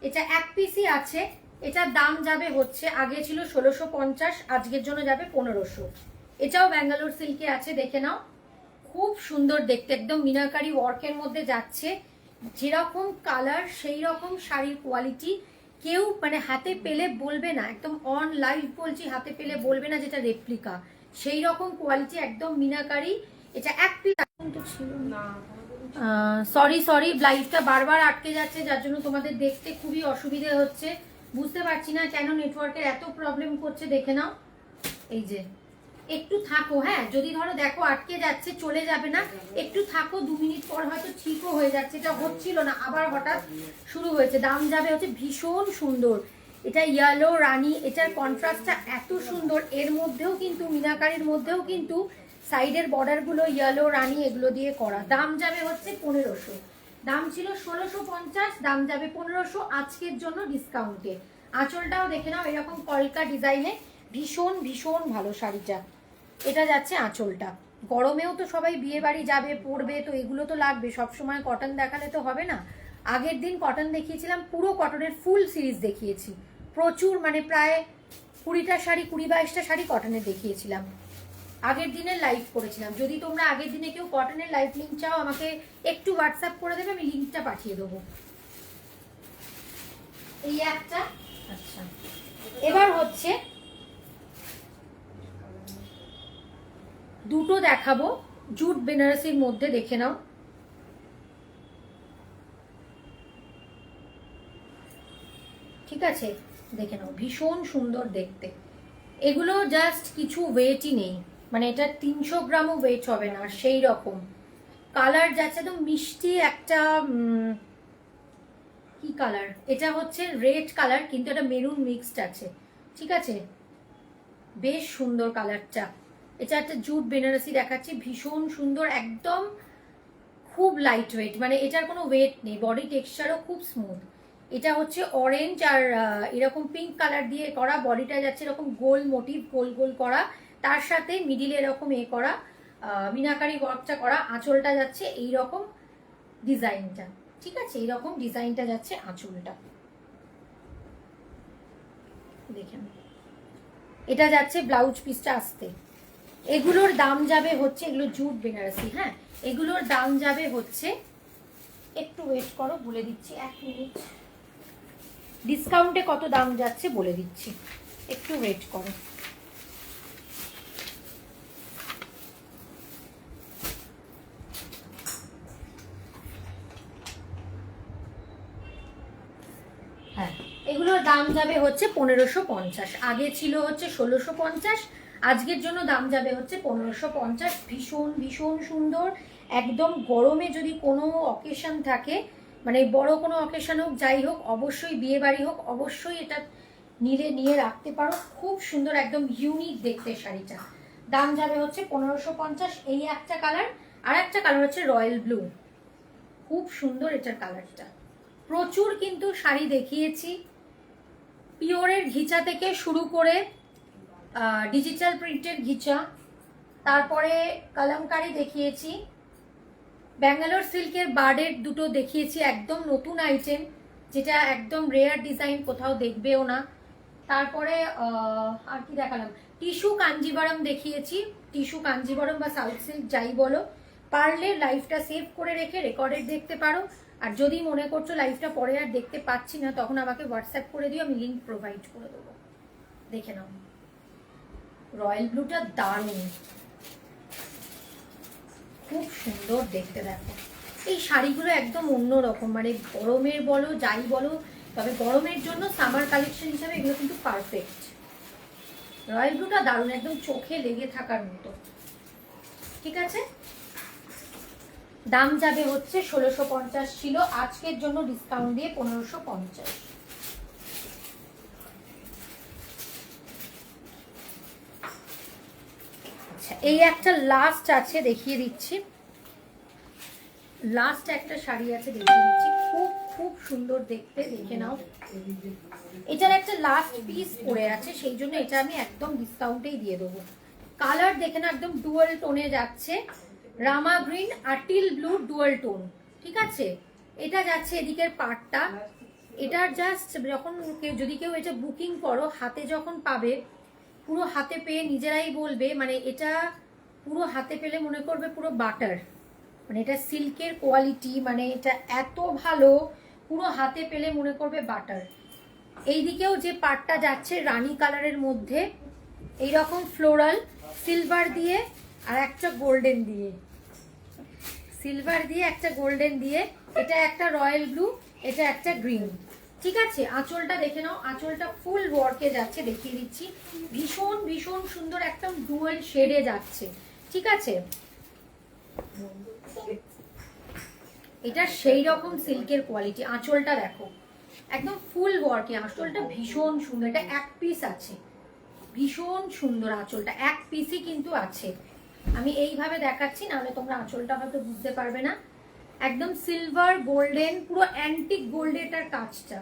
এটা এক পিসই আছে, এটার দাম যাবে হচ্ছে, আগে ছিল 1650, আজকের জন্য যাবে 1500। এটাও ব্যাঙ্গালোর সিল্কে আছে, দেখে নাও। খুব সুন্দর দেখতে, একদম মিনাকারি ওয়ার্কের মধ্যে যাচ্ছে। যেরকম কালার সেই রকম শাড়ির কোয়ালিটি। কেউ মানে হাতে পেলে বলবে না, একদম অন লাইভ বলছি, হাতে পেলে বলবে না যেটা রেপ্লিকা, সেই রকম কোয়ালিটি, একদম মিনাকারি। এটা এক পিস কিন্তু ছিল না। সরি, লাইভটা বারবার আটকে যাচ্ছে, যার জন্য তোমাদের দেখতে খুবই অসুবিধে হচ্ছে। বুঝতে পারছি না কেন নেটওয়ার্কের এত প্রবলেম করছে, দেখে নাও। এই যে একটু থাকো, হ্যাঁ, যদি ধরো দেখো আটকে যাচ্ছে, চলে যাবে না, একটু থাকো, 2 মিনিট পর হয়তো ঠিকও হয়ে যাচ্ছে। এটা হচ্ছিল না, আবার হঠাৎ শুরু হয়েছে। দাম যাবে হচ্ছে, ভীষণ সুন্দর। এটা ইয়েলো রানী, এটার কন্ট্রাস্টটা এত সুন্দর। এর মধ্যেও কিন্তু মিনাকারির মধ্যেও কিন্তু সাইডের বর্ডার গুলো ইয়েলো রানী এগুলো দিয়ে করা। দাম যাবে হচ্ছে 1500। দাম ছিল 1650, দাম যাবে 1500 আজকের জন্য ডিসকাউন্টে। আঁচলটাও দেখে নাও, এরকম কলকা ডিজাইনে, ভীষণ ভীষণ ভালো শাড়িটা। এটা যাচ্ছে আঁচলটা। গরমেও তো সবাই বিয়ে বাড়ি যাবে, পরবে, তো এগুলো তো লাগবে। সবসময় কটন দেখালে তো হবে না। আগের দিন কটন দেখিয়েছিলাম, পুরো কটনের ফুল সিরিজ দেখিয়েছি, প্রচুর, মানে প্রায় 20টা শাড়ি, 20-22টা শাড়ি কটনের দেখিয়েছিলাম, আগের দিনের লাইভ করেছিলাম। যদি তোমরা আগের দিনে কেউ কটনের লাইভ লিঙ্ক চাও, আমাকে একটু হোয়াটসঅ্যাপ করে দেবে, আমি লিঙ্কটা পাঠিয়ে দেবো। এই একটা। আচ্ছা, এবার হচ্ছে দুটো দেখাবো জুট বেনারসির মধ্যে, দেখে নাও। ঠিক আছে, দেখে নাও, ভীষণ সুন্দর দেখতে। এগুলো জাস্ট কিছু ওয়েটই নেই, মানে এটা 300 গ্রামও ওয়েট হবে না, সেই রকম কালার যাচ্ছে। একদম মিষ্টি একটা কি কালার, এটা হচ্ছে রেড কালার, কিন্তু এটা মেরুন মিক্সড আছে। ঠিক আছে, বেশ সুন্দর কালারটা। এটা একটা জুট বেনারসি দেখাচ্ছি, ভীষণ সুন্দর, একদম খুব লাইট ওয়েট, মানে এটার কোনো ওয়েট নেই, বডি টেক্সচারও খুব স্মুথ। এটা হচ্ছে অরেঞ্জ আর এরকম পিঙ্ক কালার দিয়ে করা। বডিটা যাচ্ছে এরকম গোল মোটিভ, গোল গোল করা, তার সাথে মিডিলে এরকম করা মিনাকারি ওয়ার্কটা করা। আঁচলটা যাচ্ছে এইরকম ডিজাইনটা। ঠিক আছে, এইরকম ডিজাইনটা যাচ্ছে আঁচলটা, দেখেন। এটা যাচ্ছে ব্লাউজ পিসটা আসতে। এগুলোর দাম যাবে হচ্ছে, এগুলো জুট বেনারসি, হ্যাঁ, এগুলোর দাম যাবে হচ্ছে, একটু ওয়েট করো, বলে দিচ্ছি, 1 মিনিট। ডিসকাউন্টে কত দাম যাচ্ছে বলে দিচ্ছি, একটু ওয়েট করো। হ্যাঁ, এগুলোর দাম যাবে হচ্ছে 1550, আগে ছিল হচ্ছে 1650, আজকের জন্য দাম যাবে হচ্ছে 1550। ভীষণ ভীষণ সুন্দর, একদম গরমে যদি কোনো অকেশন থাকে, মানে বড় কোনো অকেশন হোক, যাই হোক, অবশ্যই বিয়ে বাড়ি হোক, অবশ্যই এটা নিয়ে রাখতে পারো। খুব সুন্দর, একদম ইউনিক দেখতে শাড়িটা। দাম যাবে হচ্ছে 1550। এই একটা কালার, আর একটা কালার হচ্ছে রয়্যাল ব্লু, খুব সুন্দর এটার কালারটা। প্রচুর কিন্তু শাড়ি দেখিয়েছি, পিওরের ঘিচা থেকে শুরু করে ডিজিটাল প্রিন্টের ঘিচা, তারপরে কলমকারি দেখিয়েছি, ব্যাঙ্গালোর সিল্কের বার্ডের দুটো দেখিয়েছি, একদম নতুন আইটেম, যেটা একদম রেয়ার ডিজাইন, কোথাও দেখবেও না। তারপরে আর কি দেখালাম, টিস্যু কাঞ্জিবরম দেখিয়েছি, টিস্যু কাঞ্জিবরম বা সাউথ সিল্ক যাই বলো। পারলে লাইভটা সেভ করে রেখে রেকর্ডেড দেখতে পারো, আর যদি মনে করছো লাইভটা পরে আর দেখতে পাচ্ছি না, তখন আমাকে হোয়াটসঅ্যাপ করে দিও, আমি লিঙ্ক প্রোভাইড করে দেবো। দেখে নাও, রয়্যাল ব্লুটা দারুণ, খুব সুন্দর দেখতে। দেখো এই শাড়িগুলো একদম অন্যরকম, মানে গরমের বলো যাই বলো, তবে গরমের জন্য সামার কালেকশন হিসাবে এগুলো কিন্তু পারফেক্ট। রয়্যাল ব্লুটা দারুণ, একদম চোখে লেগে থাকার মতো। ঠিক আছে, দাম যাবে হচ্ছে 1650 ছিল, আজকের জন্য ডিসকাউন্ট দিয়ে 1550। আচ্ছা, এই একটা লাস্ট আছে, দেখিয়ে দিচ্ছি। লাস্ট একটা শাড়ি আছে, দেখিয়ে দিচ্ছি, খুব খুব সুন্দর দেখতে, দেখে নাও। এটার একটা লাস্ট পিস পড়ে আছে, সেই জন্য এটা আমি একদম ডিসকাউন্টেই দিয়ে দেবো। কালার দেখে না, একদম ডুয়াল টোনে যাচ্ছে, রামা গ্রিন আর টিল ব্লু ডুয়াল টোন। ঠিক আছে, এটা যাচ্ছে এদিকের পার্টটা। এটার জাস্ট যখন যদি কেউ এটা বুকিং করো, হাতে যখন পাবে, পুরো হাতে পেয়ে নিজেরাই বলবে, মানে এটা পুরো হাতে পেলে মনে করবে পুরো বাটার, মানে এটা সিল্কের কোয়ালিটি, মানে এটা এত ভালো, পুরো হাতে পেলে মনে করবে বাটার। এইদিকেও যে পার্টটা যাচ্ছে রানী কালারের মধ্যে, এইরকম ফ্লোরাল সিলভার দিয়ে আর একটা গোল্ডেন দিয়ে, সিলভার দিয়ে একটা গোল্ডেন দিয়ে, এটা একটা রয়্যাল ব্লু, এটা একটা গ্রিন। ঠিক আছে, আঁচলটা দেখে নাও, আঁচলটা ফুল ওয়ার্কে যাচ্ছে, দেখিয়ে দিচ্ছি, ভীষণ ভীষণ সুন্দর, একদম ডুয়াল শেডে যাচ্ছে। ঠিক আছে, এটা সেই রকম সিল্কের কোয়ালিটি। আঁচলটা দেখো, একদম ফুল ওয়ার্কে, আঁচলটা ভীষণ সুন্দর, এটা এক পিস আছে, ভীষণ সুন্দর আঁচলটা, এক পিসই কিন্তু আছে। আমি এইভাবে দেখাচ্ছি, নাহলে তোমরা আঁচলটা হয়তো বুঝতে পারবে না। একদম সিলভার গোল্ডেন, পুরো অ্যান্টিক গোল্ডেটার কাজটা,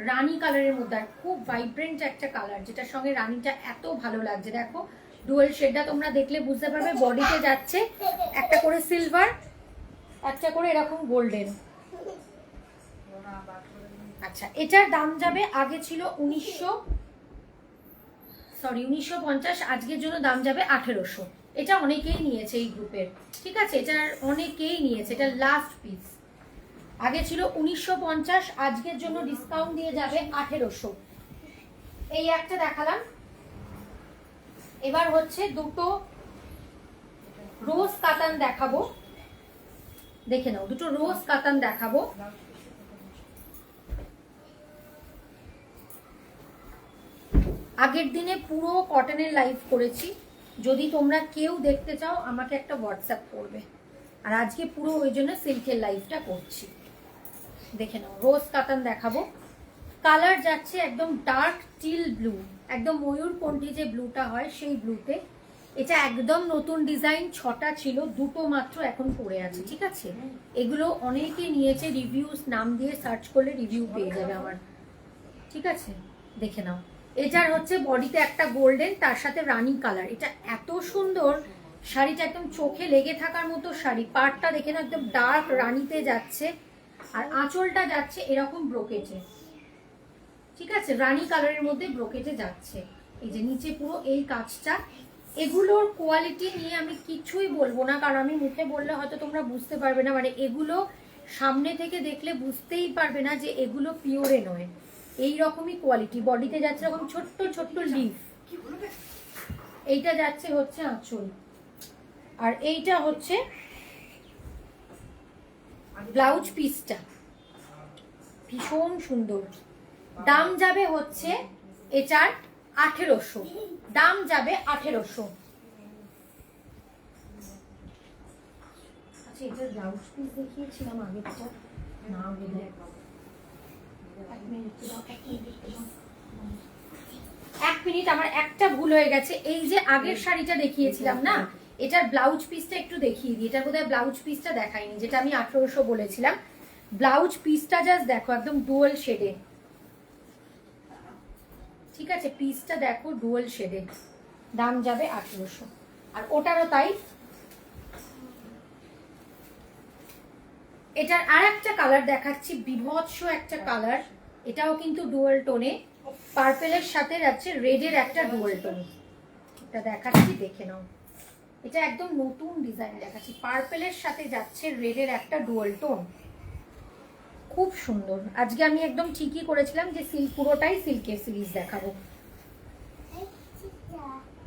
রানী কালারের মধ্যে, আর খুব ভাইব্রেন্ট একটা কালার, যেটার সঙ্গে রানীটা এত ভালো লাগছে। দেখো ডুয়াল শেডটা তোমরা দেখলে বুঝতে পারবে, বডিতে যাচ্ছে একটা করে সিলভার, একটা করে এরকম গোল্ডেন। আচ্ছা, এটার দাম যাবে, আগে ছিল 1950, আজকের জন্য দাম যাবে 1800। এটা অনেকেই নিয়েছে এই গ্রুপের। ঠিক আছে, এটার অনেকেই নিয়েছে, এটা লাস্ট পিস। আগে ছিল 1950, আজকের জন্য ডিসকাউন্ট দিয়ে যাবে 1800। এই একটা দেখালাম। এবার হচ্ছে দুটো রোজ কাতান দেখাবো, দেখে নাও, দুটো রোজ কাতান দেখাবো। আগের দিনে পুরো কটনের লাইভ করেছি, যদি তোমরা কেউ দেখতে চাও আমাকে একটা হোয়াটসঅ্যাপ করবে, আর আজকে পুরো ওই জন্য সিল্কের লাইভটা করছি। দেখে নাও, রোজ কাতান দেখাবো। কালার যাচ্ছে একদম ডার্ক টিল ব্লু, একদম ময়ূরকণ্ঠী যে ব্লুটা হয় সেই ব্লুতে। এটা একদম নতুন ডিজাইন, 6টা ছিল, দুটো মাত্র এখন পড়ে আছে। ঠিক আছে, এগুলো অনেকে নিয়েছে, রিভিউস নাম দিয়ে সার্চ করলে রিভিউ পেয়ে যাবে আমার। ঠিক আছে, দেখে নাও। এটার হচ্ছে বডিতে একটা গোল্ডেন, তার সাথে রানী কালার, এটা এত সুন্দর শাড়িটা, একদম চোখে লেগে থাকার মতো শাড়ি। পাড়টা দেখে নাও, একদম ডার্ক রানীতে যাচ্ছে, আর আঁচলটা যাচ্ছে এরকম ব্রোকেটে। ঠিক আছে, রানী কালারের মধ্যে ব্রোকেটে যাচ্ছে। এই যে নিচে পুরো এই কাজটা, এগুলোর কোয়ালিটি নিয়ে আমি কিছুই বলবো না, কারণ আমি মুখে বললে হয়তো তোমরা বুঝতে পারবে না, মানে এগুলো সামনে থেকে দেখলে বুঝতেই পারবে না যে এগুলো পিওরে নয়। এই রকমই কোয়ালিটি, বডিতে যাচ্ছে এরকম ছোট্ট ছোট্ট লিফ, এইটা যাচ্ছে হচ্ছে আঁচল, আর এইটা হচ্ছে ব্লাউজ পিসটা, ভীষণ সুন্দর। দাম যাবে হচ্ছে এটার 1800, দাম যাবে 1800। আচ্ছা, এটার ব্লাউজ পিস দেখিয়েছিলাম আগেরটা না, বলে এক মিনিট, আমার একটা ভুল হয়ে গেছে। এই যে আগের শাড়িটা দেখিয়েছিলাম না, এটার ব্লাউজ পিসটা একটু দেখিয়ে দিই। এটার বোধহয় ব্লাউজ পিসটা দেখাইনি, যেটা আমি 1800 বলেছিলাম। ব্লাউজ পিসটা জাস্ট দেখো, একদম ডুয়াল শেডে। ঠিক আছে, পিসটা দেখো ডুয়াল শেডে, দাম যাবে 1800। আর ওটারও তাই। এটার আর একটা কালার দেখাচ্ছি, বিভৎস একটা কালার, এটাও কিন্তু ডুয়াল টোনে, পার্পেলের সাথে যাচ্ছে রেডের একটা ডুয়াল টোন। এটা দেখাচ্ছি, দেখে নাও, এটা একদম নতুন ডিজাইন দেখাচ্ছি, পার্পেলের সাথে যাচ্ছে রেডের একটা ডুয়াল টোন, খুব সুন্দর। আজকে আমি একদম ঠিকই করেছিলাম যে সিল্ক, পুরোটাই সিল্কের সিরিজ দেখাবো।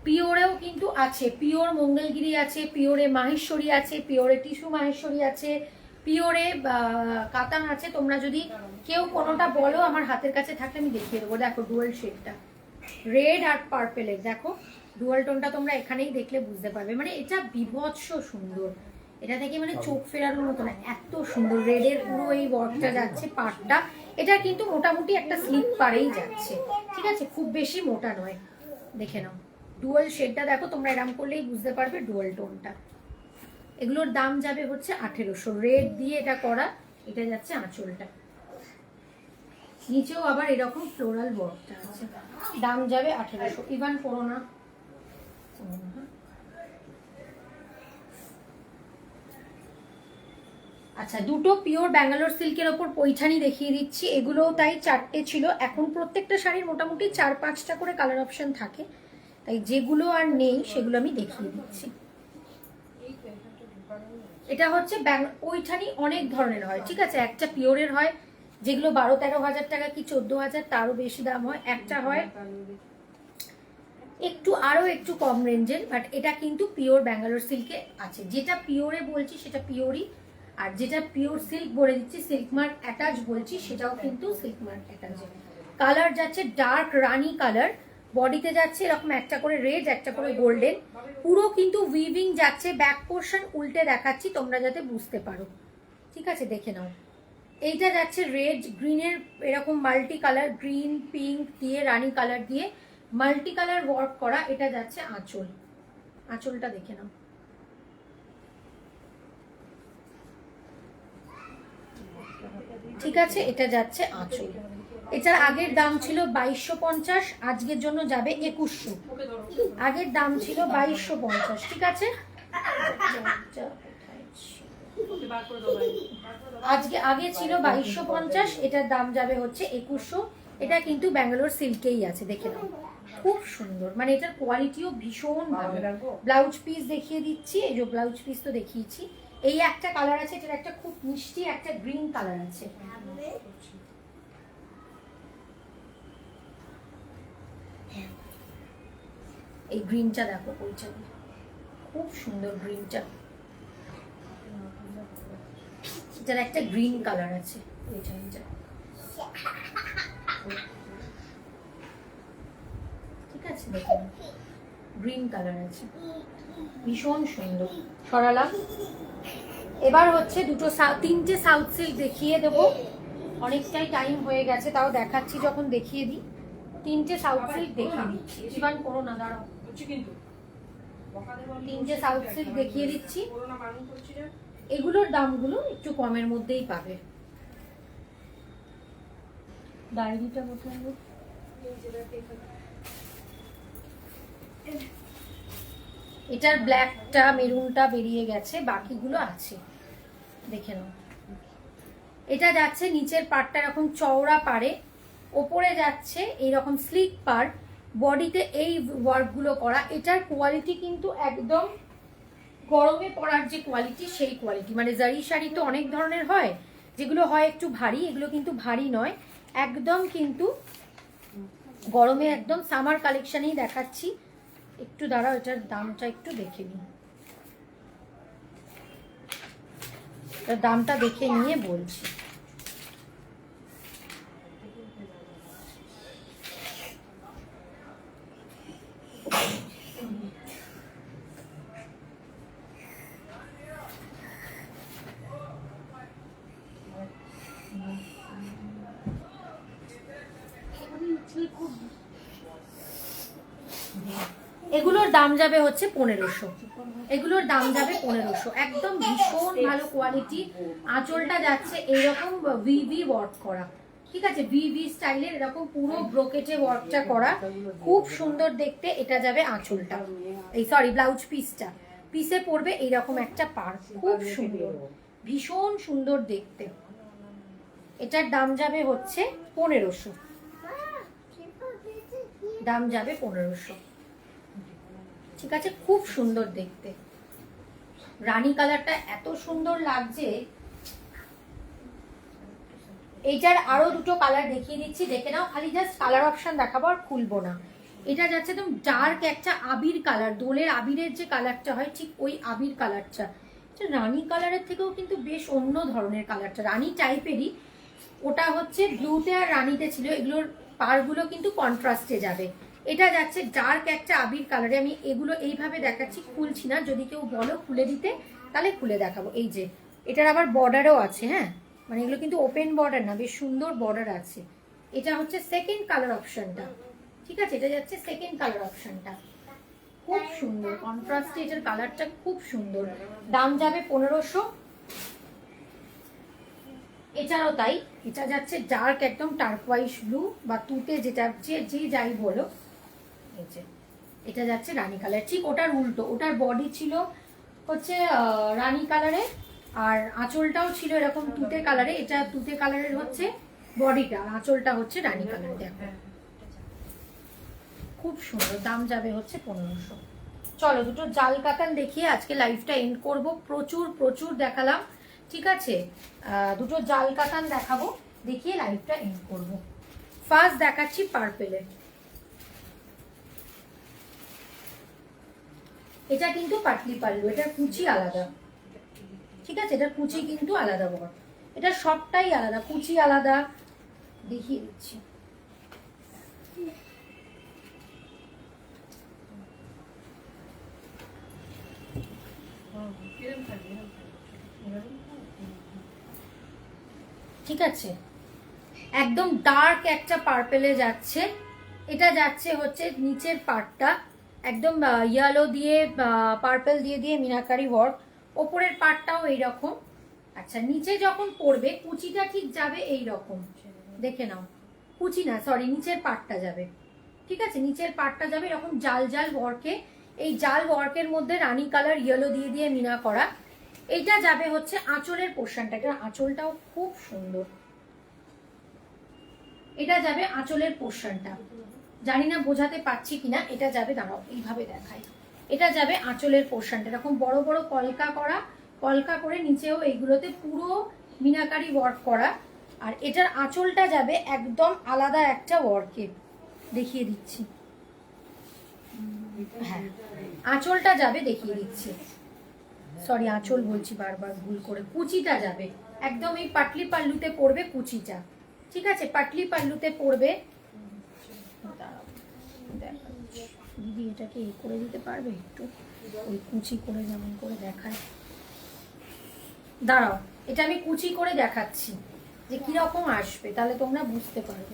পিওরেও কিন্তু আছে, পিওর মঙ্গলগিরি আছে, পিওরে মাহেশ্বরী আছে, পিওরে টিস্যু মাহেশ্বরী আছে, পিওরে কাতান আছে। তোমরা যদি কেউ কোনোটা বলো আমার হাতের কাছে থাকলে আমি দেখিয়ে দেবো। দেখো ডুয়াল শেডটা রেড আর পার্পেলের, দেখো ডুয়াল টোনটা তোমরা এখানেই দেখলে বুঝতে পারবে। মানে এটা বিভৎস সুন্দর, এটা থেকে মানে চোখ ফেরানোর মতো না, এত সুন্দর। রেডের পুরো এই ওয়ার্কটা যাচ্ছে পার্টটা, এটা কিন্তু মোটামুটি একটা স্লিপ পারেই যাচ্ছে, ঠিক আছে, খুব বেশি মোটা নয়। দেখে নাও ডুয়াল শেডটা, দেখো তোমরা এরম করলেই বুঝতে পারবে ডুয়াল টোনটা। এগুলোর দাম যাবে হচ্ছে 1800, রেড দিয়ে এটা করা। এটা যাচ্ছে আঁচলটা, নিচেও আবার এরকম ফ্লোরাল ওয়ার্কটা আছে, দাম যাবে 1800। ইভান করো না। আচ্ছা, দুটো পিওর ব্যাঙ্গালোর সিল্কের ওপর পৈঠানি দেখিয়ে দিচ্ছি। এগুলোও তাই 4টে ছিল, এখন প্রত্যেকটা শাড়ির মোটামুটি 4-5টা করে কালার অপশন থাকে, তাই যেগুলো আর নেই সেগুলো আমি দেখিয়ে দিচ্ছি। এটা হচ্ছে পৈঠানি অনেক ধরনের হয়, ঠিক আছে। একটা পিওরের হয় যেগুলো 12-13 হাজার টাকা কি 14 হাজার, তারও বেশি দাম হয়। একটা হয় একটু আরো একটু কম রেঞ্জের, বাট এটা কিন্তু পিওর ব্যাঙ্গালোর সিল্কে আছে। যেটা পিওরে বলছি সেটা পিওরই, আর যেটা পিওর সিল্ক বলে দিচ্ছি, সিল্ক মার্ক অ্যাটাচ বলছি, সেটাও কিন্তু সিল্ক মার্ক অ্যাটাচ। কালার যাচ্ছে ডার্ক রানি কালার, বডিতে যাচ্ছে এরকম একটা করে রেড, একটা করে গোল্ডেন, পুরো কিন্তু উইভিং যাচ্ছে। ব্যাক পোর্শন উল্টে দেখাচ্ছি তোমরা যাতে বুঝতে পারো, ঠিক আছে, দেখে নাও। এইটা যাচ্ছে রেড গ্রিনের এরকম মাল্টি কালার, গ্রিন পিঙ্ক দিয়ে রানি কালার দিয়ে মাল্টি কালার ওয়ার্ক করা। এটা যাচ্ছে আঁচল, আঁচলটা দেখে নাও। ঠিক আছে, এটা যাচ্ছে আঁচল। এটার আগের দাম ছিল 2250, আজকের জন্য যাবে 2100। আগের দাম ছিল 2250, ঠিক আছে। আগে ছিল 2250, এটার দাম যাবে হচ্ছে 2100। এটা কিন্তু ব্যাঙ্গালোর সিল্কেই আছে, দেখে নাও, খুব সুন্দর। মানে এটার কোয়ালিটিও ভীষণ ভালো। ব্লাউজ পিস দেখিয়ে দিচ্ছি, এই যে ব্লাউজ পিস তো দেখিয়েছি। এই একটা কালার আছে, এটার একটা খুব মিষ্টি একটা গ্রিন কালার আছে। এই গ্রিনটা দেখো, পরিচয় খুব সুন্দর গ্রিনটা। এটার একটা গ্রিন কালার আছে, ঠিক আছে, দেখুন গ্রিন কালার আছে, ভীষণ সুন্দর। সরালাম। এবার হচ্ছে তিনটে সাউথ সিল্ক দেখিয়ে দেবো, অনেকটাই টাইম হয়ে গেছে, তাও দেখাচ্ছি যখন দেখিয়ে দিই। তিনটে সাউথ সিল্ক দেখিয়ে দিচ্ছি, জীবন করো না, দাঁড়াও। তিনটে সাউথ সিল্ক দেখিয়ে দিচ্ছি, এগুলোর দামগুলো একটু কমের মধ্যেই পাবে। ডায়েরিটা কোথায়? এটার ব্ল্যাকটা মেরুনটা বেরিয়ে গেছে, বাকিগুলো আছে, দেখে নাও। এটা যাচ্ছে নিচের পাড়টা এরকম চওড়া পাড়ে, ওপরে যাচ্ছে এইরকম স্লিক পাড়, বডিতে এই ওয়ার্কগুলো করা। এটার কোয়ালিটি কিন্তু একদম গরমে পরার যে কোয়ালিটি সেই কোয়ালিটি। মানে জারি শাড়ি তো অনেক ধরনের হয়, যেগুলো হয় একটু ভারী, এগুলো কিন্তু ভারী নয়, একদম কিন্তু গরমে একদম সামার কালেকশনেই দেখাচ্ছি। একটু দাঁড়াও, এটার দামটা একটু দেখে নিই, এটার দামটা দেখে নিয়ে বলছি। এগুলোর দাম যাবে হচ্ছে 1500, এগুলোর দাম যাবে 1500, একদম ভীষণ ভালো কোয়ালিটি। আঁচলটা যাচ্ছে এইরকম ভিভি ওয়ার্ক করা, ঠিক আছে, ভিভি স্টাইলের এরকম পুরো ব্রোকেটে ওয়ার্কটা করা, খুব সুন্দর দেখতে। এটা যাবে আঁচলটা, এই সরি ব্লাউজ পিসটা, পিসে পড়বে এইরকম একটা পার, খুব সুন্দর, ভীষণ সুন্দর দেখতে। এটার দাম যাবে হচ্ছে 1500, দাম যাবে 1500, ঠিক আছে, খুব সুন্দর দেখতে। রানী কালারটা এত সুন্দর লাগছে। এইটার আরো দুটো কালার দেখিয়ে দিচ্ছি, দেখে নাও। খালি জাস্ট কালার অপশন দেখাবো আর খুলবো না। এটা যাচ্ছে একদম ডার্ক একটা আবির কালার, দোলের আবিরের যে কালারটা হয় ঠিক ওই আবির কালারটা। এটা রানী কালারের থেকেও কিন্তু বেশ অন্য ধরনের কালারটা, রানী টাইপেরই। ওটা হচ্ছে ব্লুতে আর রানীতে ছিল, এগুলোর পারগুলো কিন্তু কন্ট্রাস্টে যাবে। এটা যাচ্ছে ডার্ক একটা আবির কালারে। আমি এগুলো এইভাবে দেখাচ্ছি, খুলছি না, যদি কেউ বলো খুলে দিতে তাহলে খুলে দেখাবো। এই যে এটার আবার বর্ডারও আছে, হ্যাঁ, মানে এগুলো কিন্তু ওপেন বর্ডার না, বেশ সুন্দর বর্ডার আছে। এটা হচ্ছে সেকেন্ড কালার অপশনটা, ঠিক আছে, এটা যাচ্ছে সেকেন্ড কালার অপশনটা, খুব সুন্দর কন্ট্রাস্টে, এটার কালারটা খুব সুন্দর। দাম যাবে 1500। এছাড়াও তাই, এটা যাচ্ছে ডার্ক একদম টার্কোয়াইজ ব্লু বা তুতে, যেটা যে যাই বলো। এই যে এটা যাচ্ছে রানী কালার, ঠিক ওটার উল্টো। ওটার বডি ছিল হচ্ছে রানী কালারে, আর আঁচলটাও ছিল এরকম তুতে কালারে। এটা তুতে কালারের হচ্ছে বডিটা, আঁচলটা হচ্ছে রানী কালার। দেখো খুব সুন্দর, দাম যাবে হচ্ছে 1500। চলো দুটো জাল কাতান দেখিয়ে আজকে লাইভটা এন্ড করব। প্রচুর প্রচুর দেখালাম, ঠিক আছে, দুটো জাল কাতান দেখাবো, দেখিয়ে লাইভটা এন্ড করব। ফার্স্ট দেখাচ্ছি পার্পেলে। এটা কিন্তু পাটলি পাল্লু, এটার কুচি আলাদা, ঠিক আছে, এটার কুচি কিন্তু আলাদা বড়, এটা সবটাই আলাদা, কুচি আলাদা, দেখিয়ে দিচ্ছি। ঠিক আছে, একদম ডার্ক একটা পার্পেলে যাচ্ছে। এটা যাচ্ছে হচ্ছে নিচের পার্টটা একদম ইয়েলো দিয়ে পার্পেল দিয়ে দিয়ে মিনাকারি ওয়ার্ক, ওপরের পার্টটাও এইরকম। আচ্ছা, নিচে যখন পড়বে কুচিটা ঠিক যাবে এই রকম, দেখে নাও, কুচি না সরি, নিচের পার্টটা যাবে, ঠিক আছে, নিচের পার্টটা যাবে এরকম জাল জাল ওয়ার্কে। এই জাল ওয়ার্কের মধ্যে রানী কালার ইয়েলো দিয়ে দিয়ে মিনা করা। এইটা যাবে হচ্ছে আঁচলের পোর্শনটা, এটা আঁচলটাও খুব সুন্দর। এটা যাবে আঁচলের পোর্শনটা, জানি না বোঝাতে পারছি কিনা, এটা যাবে, দাঁড়াও এইভাবে দেখাই, এটা যাবে আঁচলের পোর্শনটা, এরকম বড় বড় কলকা করা, কলকা করে নিচেও এইগুলোতে পুরো মিনাকারি ওয়ার্ক করা। আর এটার আঁচলটা যাবে একদম আলাদা একটা ওয়ার্কে, দেখিয়ে দিচ্ছি, হ্যাঁ আঁচলটা যাবে, দেখিয়ে দিচ্ছি, সরি আঁচল বলছি বারবার ভুল করে, কুচিটা যাবে একদম এই পাটলি পাল্লুতে পড়বে কুচিটা, ঠিক আছে, পাটলি পাল্লুতে পড়বে। দিদি এটাকে এই করে দিতে পারবে একটু, ওই কুচি করে যেমন করে দেখায়, দাঁড়াও এটা আমি কুচি করে দেখাচ্ছি যে কিরকম আসবে, তাহলে তোমরা বুঝতে পারবে।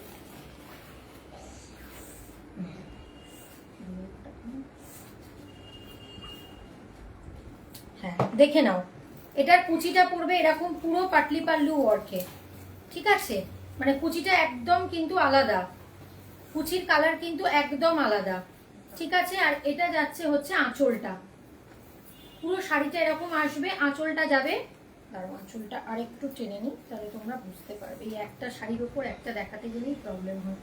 হ্যাঁ দেখে নাও, এটার কুচিটা পড়বে এরকম পুরো পাটলি পাল্লু ওয়ার্কে, ঠিক আছে, মানে কুচিটা একদম কিন্তু আলাদা, কুচির কালার কিন্তু একদম আলাদা, ঠিক আছে। আর এটা যাচ্ছে হচ্ছে আঁচলটা, পুরো শাড়িটা এরকম আসবে, আঁচলটা যাবে, দাঁড়াও আঁচলটা আর একটু টেনে নিই তাহলে তোমরা বুঝতে পারবে, এই একটা শাড়ির উপর একটা দেখাতে গেলেই প্রবলেম হয়।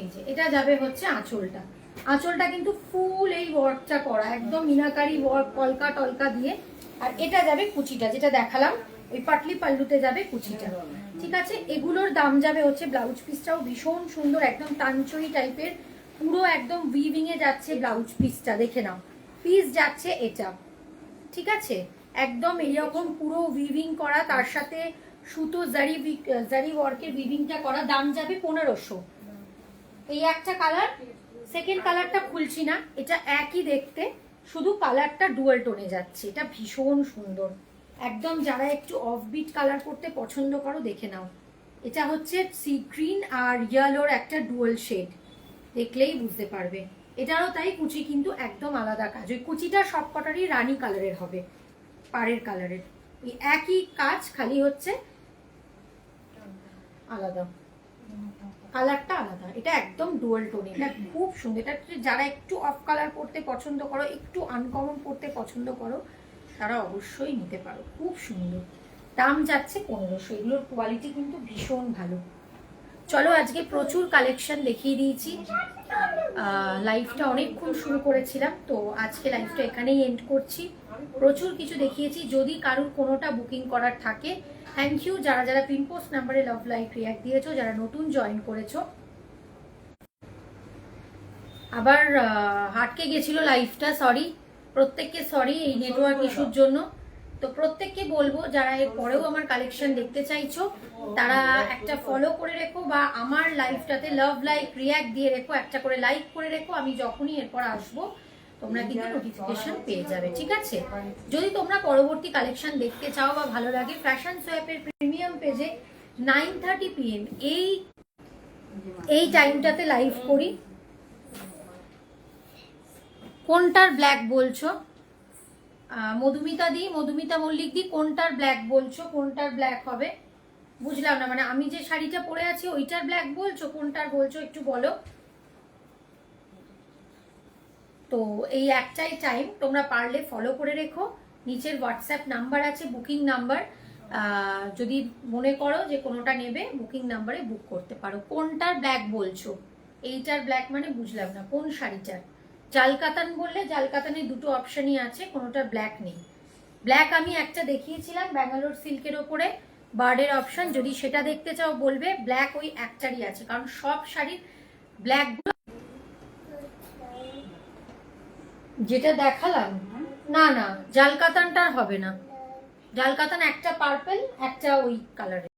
এই যে এটা যাবে হচ্ছে আঁচলটা, আঁচলটা কিন্তু ফুল এই ওয়ার্কটা করা একদম মিনাকারি ওয়ার্ক, কলকা টলকা দিয়ে। আর এটা যাবে কুচিটা, যেটা দেখালাম ওই পাটলি পাল্লুতে যাবে কুচিটা, ঠিক আছে। এগুলোর দাম যাবে হচ্ছে, ব্লাউজ পিসটাও ভীষণ সুন্দর, একদম টানচই টাইপের, পুরো একদম উইভিং এ যাচ্ছে ব্লাউজ পিসটা, দেখে নাও, পিস যাচ্ছে এটা, ঠিক আছে, একদম এইরকম পুরো উইভিং করা, তার সাথে সুতো জারি ওয়ার্কের উইভিংটা করা। দাম যাবে 1500। এই একটা কালার, সেকেন্ড কালারটা খুলছি না, এটা একই দেখতে, শুধু কালারটা ডুয়াল টোনে যাচ্ছে, এটা ভীষণ সুন্দর একদম, যারা একটু অফবিট কালার করতে পছন্দ করো দেখে নাও। এটা হচ্ছে সি গ্রিন আর ইয়েলোর একটা ডুয়াল শেড, দেখলেই বুঝতে পারবে। এটারও তাই, কুচি কিন্তু একদম আলাদা কাজ, ওই কুচিটা সবকটারই রানী কালারের হবে, পাড়ের কালারের, ওই একই কাজ, খালি হচ্ছে আলাদা, কালারটা আলাদা। এটা একদম ডুয়াল টোনে, এটা খুব সুন্দর, এটা যারা একটু অফ কালার পরতে পছন্দ করো, একটু আনকমন পরতে পছন্দ করো, তারা অবশ্যই নিতে পারো, খুব সুন্দর। দাম যাচ্ছে 1500, এগুলোর কোয়ালিটি কিন্তু ভীষণ ভালো। চলো আজকে প্রচুর কালেকশন দেখিয়ে দিয়েছি, লাইভটা অনেকক্ষণ শুরু করেছিলাম, তো আজকে লাইভটা এখানেই এন্ড করছি। প্রচুর কিছু দেখিয়েছি, যদি কারোর কোনোটা বুকিং করার থাকে থ্যাংক ইউ, যারা যারা পিনপোস্ট নাম্বারে লাভ লাইভ রিয়াক্ট দিয়েছো, যারা নতুন জয়েন করেছো আবার হাটকে গেছিল লাইফটা, সরি প্রত্যেককে, সরি এই নেটওয়ার্ক ইস্যুর জন্য। তো প্রত্যেককে বলবো যারা এর পরেও আমার কালেকশন দেখতে চাইছো তারা একটা ফলো করে রেখো, বা আমার লাইফটাতে লাভ লাইক রিয়াক্ট দিয়ে রেখো, একটা করে লাইক করে রেখো। আমি যখনই এরপর আসবো তোমরা কিন্তু নোটিফিকেশন পেয়ে যাবে, ঠিক আছে? যদি তোমরা পরবর্তী কালেকশন দেখতে চাও বা ভালো লাগে, ফ্যাশন সোয়াপের প্রিমিয়াম পেজে 9:30 PM এই টাইমটাতে লাইভ করি। কোনটার ব্ল্যাক বলছো? মধুমিতা দি, মধুমিতা মল্লিক দি, কোনটার ব্ল্যাক বলছো? কোনটার ব্ল্যাক হবে বুঝলাম না, মানে আমি যে শাড়িটা পরে আছি ওইটার ব্ল্যাক বলছো, কোনটার বলছো একটু বলো। তো এই একটাই টাইম, তোমরা পারলে ফলো করে রেখো। নিচের হোয়াটসঅ্যাপ নাম্বার আছে, বুকিং নাম্বার, যদি মনে করো যে কোনোটা নেবে বুকিং নাম্বারে বুক করতে পারো। কোনটার ব্ল্যাক বলছো? এইটার ব্ল্যাক মানে বুঝলাম না, কোন শাড়িটার? জালকাতান বললে জালকাতানের দুটো অপশনই আছে, কোনোটার ব্ল্যাক নেই। ব্ল্যাক আমি একটা দেখিয়েছিলাম ব্যাঙ্গালোর সিল্কের ওপরে, বার্ডের অপশন, যদি সেটা দেখতে চাও বলবে। ব্ল্যাক ওই একটারই আছে, কারণ সব শাড়ির ব্ল্যাক যেটা দেখালাম, না না জালকাতানটা হবে না। জালকাতান একটা পার্পল, একটা ওই কালারের।